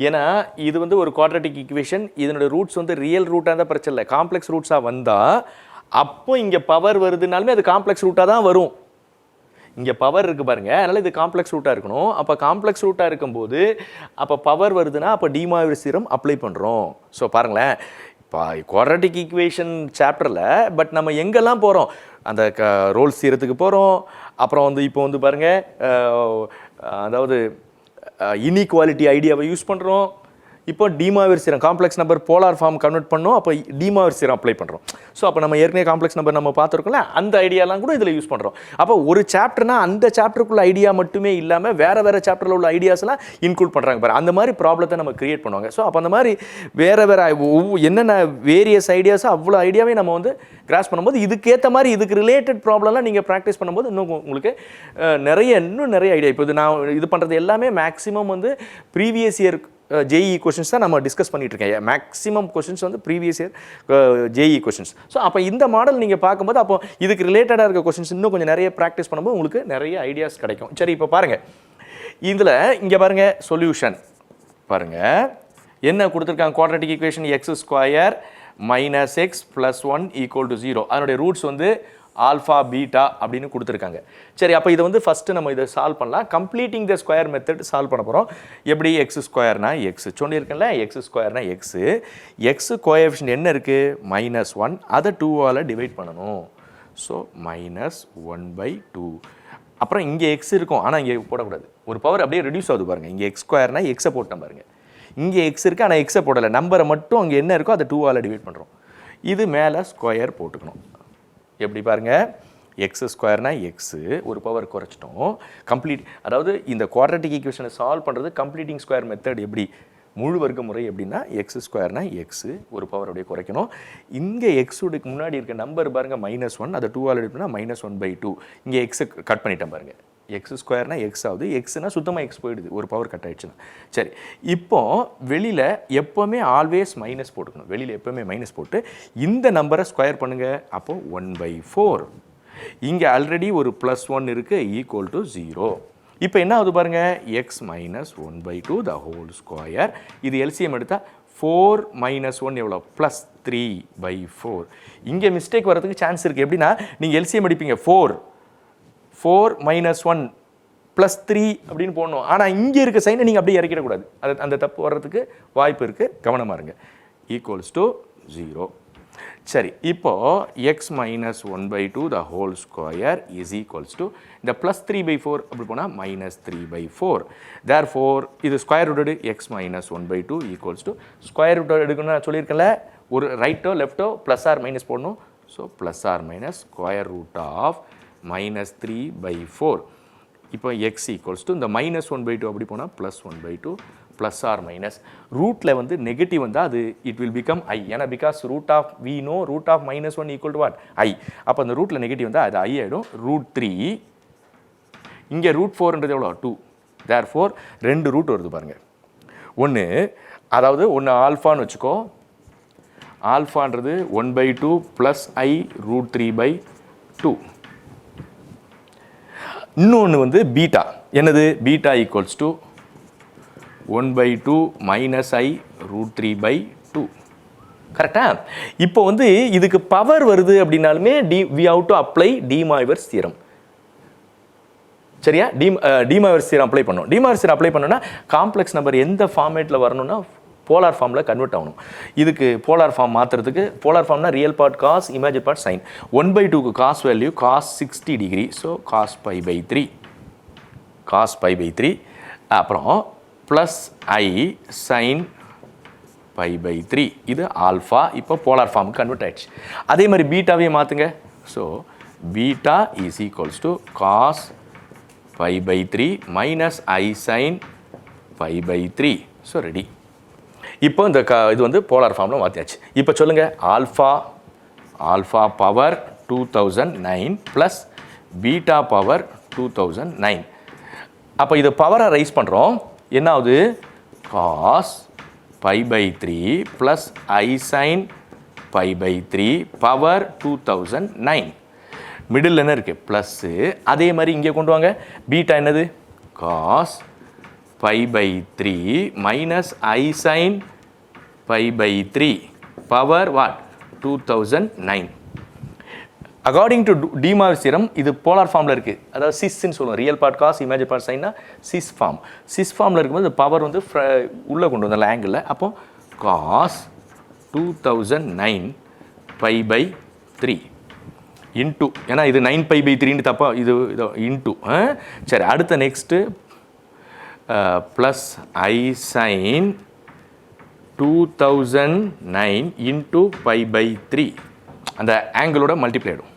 ஏன்னா இது வந்து ஒரு குவாட்ரட்டிக் ஈக்குவேஷன், இதனோட ரூட்ஸ் வந்து ரியல் ரூட்டாக தான் பிரச்சனை இல்லை, காம்ப்ளெக்ஸ் ரூட்ஸாக வந்தால் அப்போ இங்கே பவர் வருதுனாலுமே அது காம்ப்ளெக்ஸ் ரூட்டாக தான் வரும். இங்கே பவர் இருக்குது பாருங்கள், அதனால் இது காம்ப்ளெக்ஸ் ரூட்டாக இருக்கணும். அப்போ காம்ப்ளெக்ஸ் ரூட்டாக இருக்கும்போது அப்போ பவர் வருதுன்னா அப்போ டி மார்கஸ் தியரம் அப்ளை பண்ணுறோம். ஸோ பாருங்களேன், இப்போ குவாட்ரட்டிக் ஈக்குவேஷன் சாப்டரில் பட் நம்ம எங்கெல்லாம் போகிறோம், அந்த ரோல்ஸ் தியரத்துக்கு போகிறோம். அப்புறம் வந்து இப்போ வந்து பாருங்கள், அதாவது இன்இக்வாலிட்டி ஐடியாவை யூஸ் பண்ணுறோம். இப்போ De Marcus theorem complex number polar form convert பண்ணோம், அப்போ டி மார்கஸ் தியரம் அப்ளை பண்ணுறோம். ஸோ அப்போ நம்ம ஏற்கனவே காம்ப்ளெக்ஸ் நம்பர் நம்ம பார்த்துருக்கோம்ல, அந்த ஐடியாலாம் கூட இதில் யூஸ் பண்ணுறோம். அப்போ ஒரு சாப்டர்னா அந்த சாப்டருக்குள்ள ஐடியா மட்டுமே இல்லாமல் வேறு சாப்டரில் உள்ள ஐடியாஸ்லாம் இன்க்ளூட் பண்ணுறாங்க பாரு, அந்த மாதிரி ப்ராப்ளத்தை நம்ம கிரியேட் பண்ணுவாங்க. ஸோ அப்போ அந்த மாதிரி வேறு என்னென்ன வேரியஸ் ஐடியாஸோ அவ்வளோ ஐடியாவே நம்ம வந்து கிராஸ் பண்ணும்போது இதுக்கேற்ற மாதிரி இதுக்கு ரிலேட்டட் ப்ராப்ளம்லாம் நீங்கள் ப்ராக்டிஸ் பண்ணும்போது இன்னும் உங்களுக்கு இன்னும் நிறைய ஐடியா. இப்போ நான் இது பண்ணுறது எல்லாமே மேக்ஸிமம் வந்து ப்ரீவியஸ் இயர் ஜேஇ கொஷின்ஸ் தான் நம்ம டிஸ்கஸ் பண்ணிட்டு இருக்கேன். மேக்ஸிமம் கொஷின்ஸ் வந்து previous year JEE questions. So அப்போ இந்த மாடல் நீங்கள் பார்க்கும்போது அப்போ இதுக்கு ரிலேட்டடாக இருக்க கொஷின்ஸ் இன்னும் கொஞ்சம் நிறைய ப்ராக்டிஸ் பண்ணும்போது உங்களுக்கு நிறைய ஐடியாஸ் கிடைக்கும். சரி, இப்போ பாருங்கள், இதில் இங்கே பாருங்கள் சொல்யூஷன் பாருங்கள் என்ன கொடுத்துருக்காங்க. Quadratic equation x² - x + 1 = 0. அதனுடைய ரூட்ஸ் வந்து ஆல்ஃபா பீட்டா அப்படின்னு கொடுத்துருக்காங்க. சரி, அப்போ இதை வந்து ஃபஸ்ட்டு நம்ம இதை சால்வ் பண்ணலாம். Completing the square method solve பண்ண போகிறோம். எப்படி x² x சொல்லியிருக்கேன்ல, x² x coefficient என்ன இருக்குது -1, அதை 2ஆல் டிவைட் பண்ணணும். ஸோ -1/2. அப்புறம் இங்கே எக்ஸ் இருக்கும், ஆனால் இங்கே போடக்கூடாது, ஒரு பவர் அப்படியே ரெடியூஸ் ஆகுது பாருங்கள். இங்கே x² எக்ஸை போட்டேன் பாருங்கள், இங்கே எக்ஸ் இருக்குது ஆனால் எக்ஸை போடலை, நம்பரை மட்டும் அங்கே என்ன இருக்கோ அதை 2ஆல் டிவைட் பண்ணுறோம். இது மேலே ஸ்கொயர் போட்டுக்கணும். எப்படி பாருங்கள், x² x ஒரு பவர் குறைச்சிட்டோம். அதாவது இந்த குவாட்ரட்டிக் ஈக்குவேஷனை சால்வ் பண்ணுறது கம்ப்ளீட்டிங் ஸ்கொயர் மெத்தட். எப்படி முழு வர்க்க முறை எப்படின்னா x² x ஒரு பவர் அப்படியே குறைக்கணும். இங்கே எக்ஸுக்கு முன்னாடி இருக்க நம்பர் பாருங்கள் -1, அதை 2ஆல் டிவைட் பண்ணால் -1/2. இங்கே எக்ஸை கட் பண்ணிட்டேன் பாருங்கள், x² x ஆகுது, எக்ஸ்னா சுத்தமாக எக்ஸ் போயிடுது, ஒரு பவர் கட் ஆகிடுச்சுன்னா. சரி, இப்போ வெளியில் எப்போவுமே ஆல்வேஸ் மைனஸ் போட்டுக்கணும். வெளியில் எப்போவுமே மைனஸ் போட்டு இந்த நம்பரை ஸ்கொயர் பண்ணுங்கள். அப்போது 1/4. இங்கே ஆல்ரெடி ஒரு +1 இருக்குது = 0. இப்போ என்ன ஆகுது பாருங்கள், x - 1/2 த ஹோல் ஸ்கொயர். இது எல்சிஎம் எடுத்தால் 4 - 1 எவ்வளோ, +3/4. இங்கே மிஸ்டேக் வரதுக்கு சான்ஸ் இருக்குது. எப்படின்னா நீங்கள் எல்சிஎம் அடிப்பீங்க 4 - 1 +3 அப்படின்னு போடணும். ஆனால் இங்கே இருக்க சைனை நீங்கள் அப்படியே இறக்கிடக்கூடாது, அது அந்த தப்பு வர்றதுக்கு வாய்ப்பு இருக்குது, கவனமாக இருங்க. = 0. சரி, இப்போது x - 1/2 த ஹோல் ஸ்கொயர் = இந்த +3/4 அப்படி போனால் -3/4. தேர்ஃபோர் இது square rooted x - 1/2 = square root எடுக்கணும்னு நான் சொல்லியிருக்கேன்ல, ஒரு ரைட்டோ லெஃப்ட்டோ ப்ளஸ் ஆர் மைனஸ் போடணும். So plus or minus square root of -3/4. இப்போ x = இந்த -1/2 அப்படி போனால் +1/2 ப்ளஸ் ஆர் மைனஸ். ரூட்டில் வந்து நெகட்டிவ் வந்தால் அது இட் வில் பிகம் ஐ. ஏன்னா because we know root of -1 = what, I. அப்போ அந்த ரூட்டில் நெகட்டிவ் வந்தால் அது ஐ ஆகிடும். √3. இங்கே √4ன்றது எவ்வளோ, 2. தேர்ஃபோர் 2 ரூட் வருது பாருங்கள். ஒன்று அதாவது ஒன்று ஆல்ஃபான்னு வச்சுக்கோ, ஆல்ஃபான்றது 1/2 ப்ளஸ் I √3/2. இன்னொன்று வந்து பீட்டா, என்னது beta equals to 1/2 minus I √3/2. கரெக்டா? இப்போ வந்து இதுக்கு பவர் வருது அப்படின்னாலுமே we have to apply de Moivre's theorem. சரியா? de Moivre's theorem அப்ளை பண்ணணும். de Moivre's theorem அப்ளை பண்ணோம்னா காம்ப்ளெக்ஸ் நம்பர் எந்த ஃபார்மேட்டில் வரணும்னா போலார் ஃபார்மில் கன்வெர்ட் ஆகணும். இதுக்கு போலார் ஃபார்ம் மாற்றுறதுக்கு, போலார் ஃபார்ம்னா real part cos, imaginary part sine. 1/2க்கு cos value cos 60 degree, so cos π/3, cos π/3. அப்புறம் ப்ளஸ் I சைன் π/3. இது ஆல்ஃபா. இப்போ போலார் ஃபார்முக்கு கன்வெர்ட் ஆயிடுச்சு. அதே மாதிரி பீட்டாவையும் மாற்றுங்க. So beta is equals to cos π/3 minus I sine π/3. So ready. இப்போ இந்த இது வந்து போலார் ஃபார்மில் மாற்றியாச்சு. இப்போ சொல்லுங்கள், alpha power 2009 plus beta power 2009. அப்போ இதை பவரை ரைஸ் பண்ணுறோம். என்ன ஆகுது? Cos π/3 plus I sine π/3 power 2009. Middle என்ன இருக்குது? ப்ளஸ்ஸு. அதே மாதிரி இங்கே கொண்டு வாங்க. பீட்டா என்னது? Cos π/3 minus I sine π/3 power what? 2009. According to de Moivre's theorem இது போலார் ஃபார்மில் இருக்குது. அதாவது சிஸ்ன்னு சொல்லுவோம். Real part cos, imaginary part சைன்னா சிஸ் ஃபார்ம். சிஸ் ஃபார்மில் இருக்கும்போது இந்த பவர் வந்து உள்ளே கொண்டு வந்தால் ஆங்கிளில். அப்போ காஸ் 2009 π/3 இன்டூ, ஏன்னா இது 9π/3 தப்பா, இது இன்டூ. சரி, அடுத்த next plus I sine 2009 into π/3, அந்த ஆங்கிளோட மல்டிப்ளை ஆகிடும்.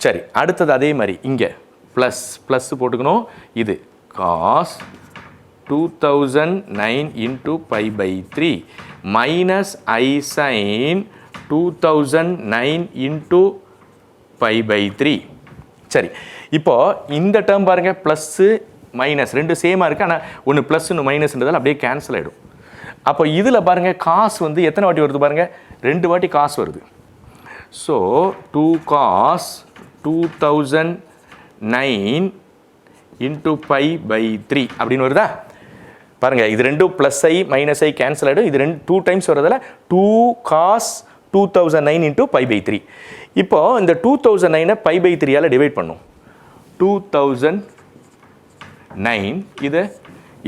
சரி, அடுத்தது அதே மாதிரி இங்கே ப்ளஸ் போட்டுக்கணும். இது cos 2009 into π/3 minus I sine 2009 into π/3. சரி, இப்போ இந்த டேர்ம் பாருங்கள், ப்ளஸ்ஸு மைனஸ் ரெண்டு சேமாக இருக்குது. ஆனால் ஒன்று ப்ளஸ் ஒன்று மைனஸ்ன்றதால் அப்படியே கேன்சல் ஆகிடும். அப்போ இதில் பாருங்கள், காசு வந்து எத்தனை வாட்டி வருது பாருங்கள்? 2 வாட்டி காசு வருது. ஸோ 2 cos 2009 இன்டூ π/3 அப்படின்னு வருதா? பாருங்கள், இது ரெண்டும் ப்ளஸ் ஐ மைனஸ் ஐ கேன்சல் ஆகிடும். இது 2 டைம்ஸ் வரதால் 2 cos 2009 இன்டூ π/3. இப்போது இந்த 2009 π/3 டிவைட் பண்ணும். 2009 இது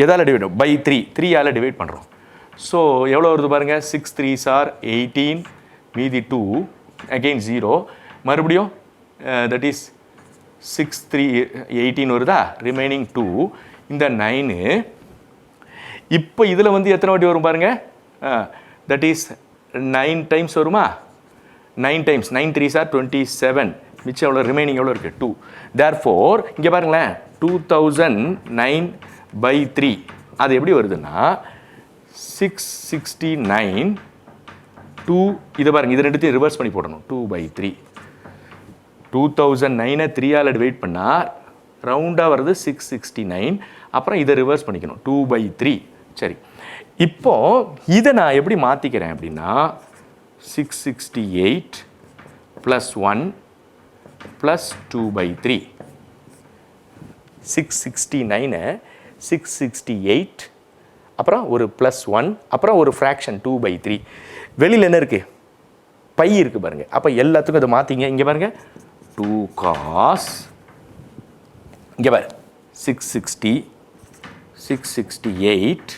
எதால் டிவைட்? பை 3 டிவைட் பண்ணுறோம். ஸோ எவ்வளோ வருது பாருங்கள்? 6 3s are 18, மீதி 2, அகெயின் 0, மறுபடியும் தட் இஸ் 6 3 18 வருதா? ரிமைனிங் 2, இந்த 9. இப்போ இதில் வந்து எத்தனை வாட்டி வரும் பாருங்கள்? தட் இஸ் 9 டைம்ஸ் வருமா? 9 டைம்ஸ் 9 3s are 27, மிச்சம் எவ்வளோ? ரிமைனிங் எவ்வளோ இருக்குது? 2. தேர்ஃபோர் இங்கே பாருங்களேன், 2009/3 அது எப்படி வருதுன்னா 669 2, இதை பாருங்கள், இது ரெண்டுத்தையும் ரிவர்ஸ் பண்ணி போடணும். 2/3. 2009 3 டிவைட் பண்ணால் ரவுண்டாக வருது 669. அப்புறம் இதை ரிவர்ஸ் பண்ணிக்கணும், 2/3. சரி, இப்போ இதை நான் எப்படி மாற்றிக்கிறேன் அப்படின்னா 668 + 1 + 2/3. 669 668 அப்புறம் ஒரு +1 அப்புறம் ஒரு ஃப்ராக்ஷன் 2/3. வெளியில் என்ன இருக்குது? பை இருக்குது பாருங்கள். அப்போ எல்லாத்துக்கும் அதை மாற்றிங்க. இங்கே பாருங்கள், 2 cos, இங்கே பாரு 660 668,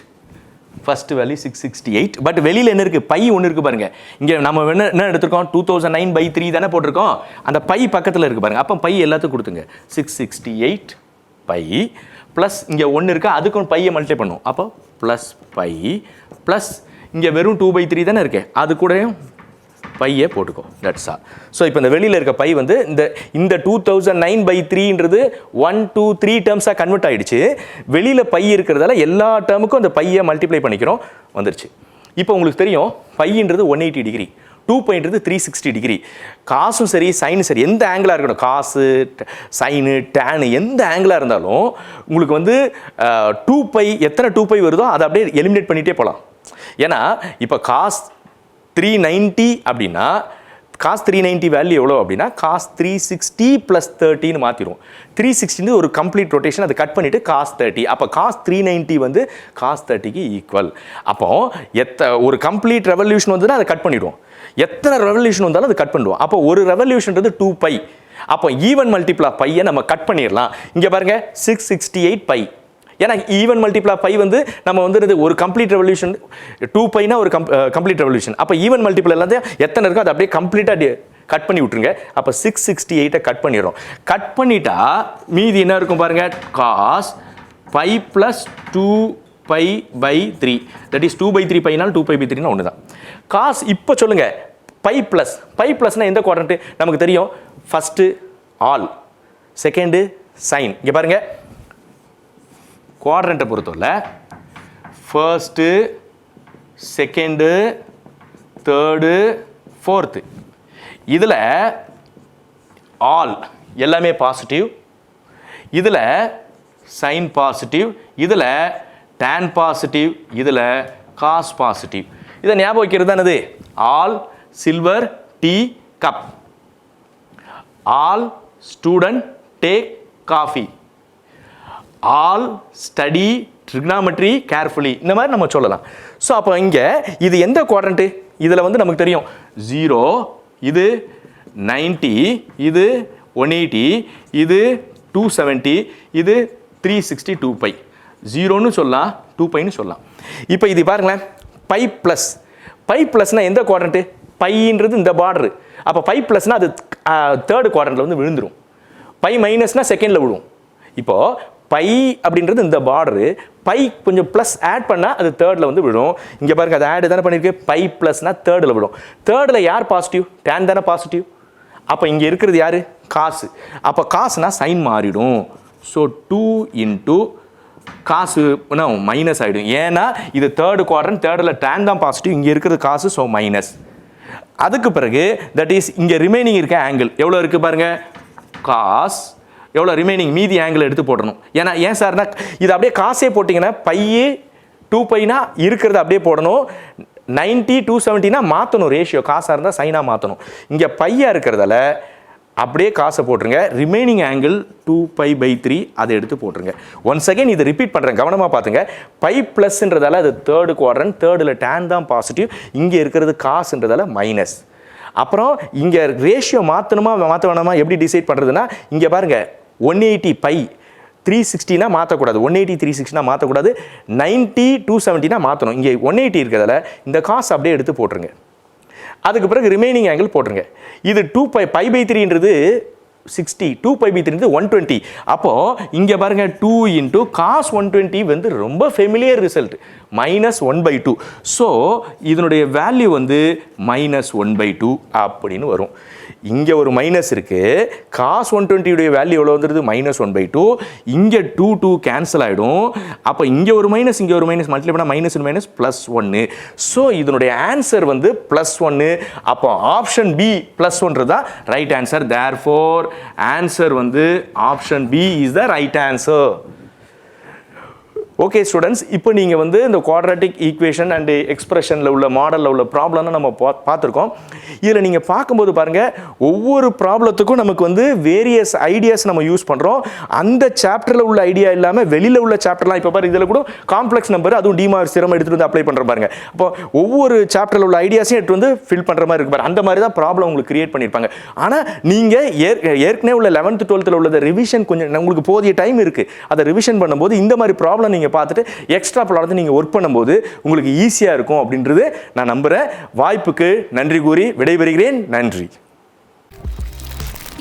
ஃபஸ்ட்டு வேல்யூ 668. பட் வெளியில் என்ன இருக்குது? பை ஒன்று இருக்குது பாருங்கள். இங்கே நம்ம என்ன எடுத்துருக்கோம்? 2009/3 தானே போட்டிருக்கோம். அந்த பை பக்கத்தில் இருக்குது பாருங்கள். அப்போ பை எல்லாத்துக்கும் கொடுத்துங்க. 668 பை ப்ளஸ் இங்கே ஒன்று இருக்கா, அதுக்கும் பையை மல்டிப்ளை பண்ணும். அப்போ ப்ளஸ் பை ப்ளஸ் இங்கே வெறும் 2/3 தானே இருக்கு, அது கூடயும் பையை போட்டுக்கோ. That's all. ஸோ இப்போ இந்த வெளியில் இருக்க பை வந்து இந்த 2009/3ன்றது 1 2 3 டேர்ம்ஸாக கன்வெர்ட் ஆகிடுச்சு. வெளியில் பை இருக்கிறதால எல்லா டேர்முக்கும் அந்த பையை மல்டிப்ளை பண்ணிக்கிறோம், வந்துருச்சு. இப்போ உங்களுக்கு தெரியும் பையன்றது 180 டிகிரி. 2πன்றது 360 டிகிரி. காசும் சரி சைனும் சரி எந்த ஆங்கிளாக இருக்கணும், காசு சைனு டேனு எந்த ஆங்கிளாக இருந்தாலும் உங்களுக்கு வந்து 2π எத்தனை 2π வருதோ அதை அப்படியே எலிமினேட் பண்ணிகிட்டே போகலாம். ஏன்னா இப்போ காஸ் 390 அப்படின்னா காஸ் 390 வேல்யூ எவ்வளோ அப்படின்னா காஸ் 360 + 30ன்னு மாற்றிடுவோம். 360 ஒரு கம்ப்ளீட் ரொட்டேஷன், அதை கட் பண்ணிவிட்டு காஸ் 30. அப்போ காஸ் 390 வந்து காஸ் 30க்கு ஈக்குவல். அப்போ ஒரு கம்ப்ளீட் ரெவல்யூஷன் வந்துன்னா அதை கட் பண்ணிவிடுவோம். எத்தனை ரெவல்யூஷன் வந்தாலும் அதை கட் பண்ணுவோம். அப்போ ஒரு ரெவல்யூஷன்றது 2π. அப்போ ஈவன் மல்டிபிள் ஆஃப் பையை நம்ம கட் பண்ணிடலாம். இங்கே பாருங்க 668π. ஏன்னா ஈவன் மல்டிபிள் ஆஃப் பை வந்து நம்ம வந்து ஒரு கம்ப்ளீட் ரெவல்யூஷன் 2πனா ஒரு கம்ப்ளீட் ரெவல்யூஷன். அப்போ ஈவன் மல்டிபிள் எல்லாத்தையும் எத்தனை இருக்கோ அதை அப்படியே கம்ப்ளீட்டாக கட் பண்ணி விட்டுருங்க. அப்போ 668 கட் பண்ணிடுறோம். கட் பண்ணிட்டா மீதி என்ன இருக்கும் பாருங்க, காஸ் π + 2π/3. தட் இஸ் 2/3 பைனால் 2π/3னா ஒன்று தான். காஸ் இப்போ சொல்லுங்க π ப்ளஸ்னா எந்த குவாட்ரண்ட் நமக்கு தெரியும், ஃபர்ஸ்ட் ஆல், செகண்டு சைன். இங்கே பாருங்க குவாட்ரண்ட்டை பொறுத்தவரை ஃபர்ஸ்ட்டு செகண்டு தேர்டு ஃபோர்த்து, இதில் ஆல் எல்லாமே பாசிட்டிவ், இதில் சைன் பாசிட்டிவ், இதில் டேன் பாசிட்டிவ், இதில் காஸ் பாசிட்டிவ். இதை ஞாபகம் வைக்கிறது தானது all silver tea cup, all student take coffee, all study trigonometry carefully, இந்த மாதிரி நம்ம சொல்லலாம். ஸோ அப்போ இங்கே இது எந்த குவாட்ரண்ட்டு, இதில் வந்து நமக்கு தெரியும் 0, இது 90, இது 180, இது 270, இது 360 2π. 0ன்னு சொல்லலாம், 2πன்னு சொல்லலாம். இப்போ இது பாருங்களேன், π ப்ளஸ்னா எந்த குவாட்ரண்ட்டு, பைன்றது இந்த பார்டரு. அப்போ π ப்ளஸ்னா அது தேர்டு குவாட்ரண்ட்டில் வந்து விழுந்துடும். π மைனஸ்னா செகண்டில் விழுவும். இப்போது பை அப்படின்றது இந்த பார்டரு, பை கொஞ்சம் ப்ளஸ் ஆட் பண்ணால் அது தேர்டில் வந்து விடும். இங்கே பாருங்க அது ஆட் தானே பண்ணியிருக்கு, π ப்ளஸ்னா தேர்டில் விடும். தேர்டில் யார் பாசிட்டிவ், டேன் தானே பாசிட்டிவ். அப்போ இங்கே இருக்கிறது யார், காசு. அப்போ காசுனா சைன் மாறிடும். ஸோ 2 × காசு மைனஸ் ஆகிடும். ஏன்னா இது தேர்டு குவாட்ரண்ட், தேர்டில் டேன் தான் பாசிட்டிவ், இங்கே இருக்கிறது காசு, ஸோ மைனஸ். அதுக்கு பிறகு தட் இஸ் இங்கே ரிமைனிங் இருக்க ஆங்கிள் எவ்வளோ இருக்குது பாருங்க, காஸ் எவ்வளோ ரிமைனிங் மீதி ஆங்கிள் எடுத்து போடணும். ஏன்னா ஏன் சார்னா இது அப்படியே காசே போட்டிங்கன்னா பையே 2πனா இருக்கிறது அப்படியே போடணும், 90 270னா மாற்றணும் ரேஷியோ, காசாக இருந்தால் சைனாக மாற்றணும். இங்கே பையாக இருக்கிறதால அப்படியே காசை போட்டுருங்க. ரிமைனிங் ஆங்கிள் 2π/3 அதை எடுத்து போட்டுருங்க. ஒன்ஸ் அகைன் இது ரிப்பீட் பண்ணுறேன், கவனமாக பார்த்துங்க. π ப்ளஸ்ன்றதால அது தேர்டு குவாட்ரண்ட், தேர்டில் டேன் தான் பாசிட்டிவ், இங்கே இருக்கிறது காசுன்றதால மைனஸ். அப்புறம் இங்கே ரேஷியோ மாற்ற வேணாமா எப்படி டிசைட் பண்ணுறதுன்னா, இங்கே பாருங்கள் 180 π 360னா மாற்றக்கூடாது, 180 360னா மாற்றக்கூடாது, 90 270னா மாற்றணும். இங்கே 180 இருக்கிறதால இந்த காசு அப்படியே எடுத்து போட்டுருங்க. அதுக்கு பிறகு ரிமைனிங் ஆங்கிள் போட்டுருங்க. இது 2π/3ன்றது 60, 2π/3 120. அப்போது இங்கே பாருங்க 2 × cos 120 வந்து ரொம்ப ஃபெமிலியர் ரிசல்ட், -1/2. ஸோ இதனுடைய வேல்யூ வந்து -1/2 அப்படின்னு வரும். இங்கே ஒரு மைனஸ் இருக்குது, cos 120 வேல்யூ எவ்வளோ வந்துடுது, -1/2. இங்கே 2 கேன்சல் ஆகிடும். அப்போ இங்கே ஒரு மைனஸ், இங்கே ஒரு மைனஸ், மல்டிப்ளை பண்ணால் -1 ஸோ இதனுடைய ஆன்சர் வந்து +1. அப்போ ஆப்ஷன் பி +1 தான் ரைட் ஆன்சர். தேர்ஃபோர் ஆன்சர் வந்து option B is the right answer. Okay students, இப்போ நீங்கள் வந்து இந்த குவாட்ராட்டிக் ஈக்குவேஷன் அண்டு எக்ஸ்பிரஷனில் உள்ள மாடலில் உள்ள ப்ராப்ளம்னு நம்ம பார்த்துருக்கோம். இதில் நீங்கள் பார்க்கும்போது பாருங்கள், ஒவ்வொரு ப்ராப்ளத்துக்கும் நமக்கு வந்து வேரியஸ் ஐடியாஸ் நம்ம யூஸ் பண்ணுறோம். அந்த சாப்டரில் உள்ள ஐடியா இல்லாமல் வெளியில் உள்ள சாப்டர்லாம் இப்போ பாருங்கள், இதில் கூட காம்ப்ளெக்ஸ் நம்பர் அதுவும் டிமார்க் தியரம் எடுத்துகிட்டு வந்து அப்ளை பண்ணுற பாருங்க. அப்போ ஒவ்வொரு சாப்டரில் உள்ள ஐடியாஸையும் எடுத்து வந்து ஃபில் பண்ணுற மாதிரி இருக்கு பாருங்க. அந்த மாதிரி தான் ப்ராப்ளம் உங்களுக்கு கிரியேட் பண்ணியிருப்பாங்க. ஆனால் நீங்கள் ஏற்கனவே உள்ள 11th 12th உள்ள ரிவிஷன் கொஞ்சம் உங்களுக்கு போதிய டைம் இருக்குது. அதை ரிவிஷன் பண்ணும்போது இந்த மாதிரி ப்ராப்ளம் நீங்கள் பார்த்துட்டு எக்ஸ்ட்ரா ப்ராப்ளத்தை நீங்கள் ஒர்க் பண்ணும்போது உங்களுக்கு ஈஸியாக இருக்கும் அப்படின்றது நான் நம்புகிறேன். வாய்ப்புக்கு நன்றி கூறி விடைபெறுகிறேன். நன்றி.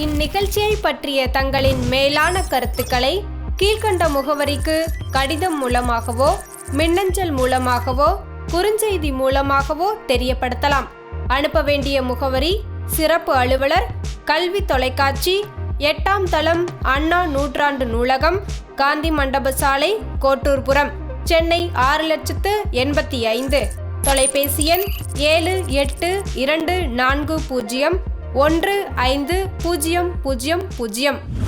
இந்நிகழ்ச்சியை பற்றிய தங்களின் மேலான கருத்துக்களை கீழ்கண்ட முகவரிக்கு கடிதம் மூலமாகவோ மின்னஞ்சல் மூலமாகவோ குறுஞ்செய்தி மூலமாகவோ தெரியப்படுத்தலாம். அனுப்ப வேண்டிய முகவரி: சிறப்பு அலுவலர், கல்வி தொலைக்காட்சி, 8ஆம் தளம், அண்ணா நூற்றாண்டு நூலகம், காந்தி மண்டப சாலை, கோட்டூர்புரம், சென்னை 6,85,000. தொலைபேசி எண் 7824015000.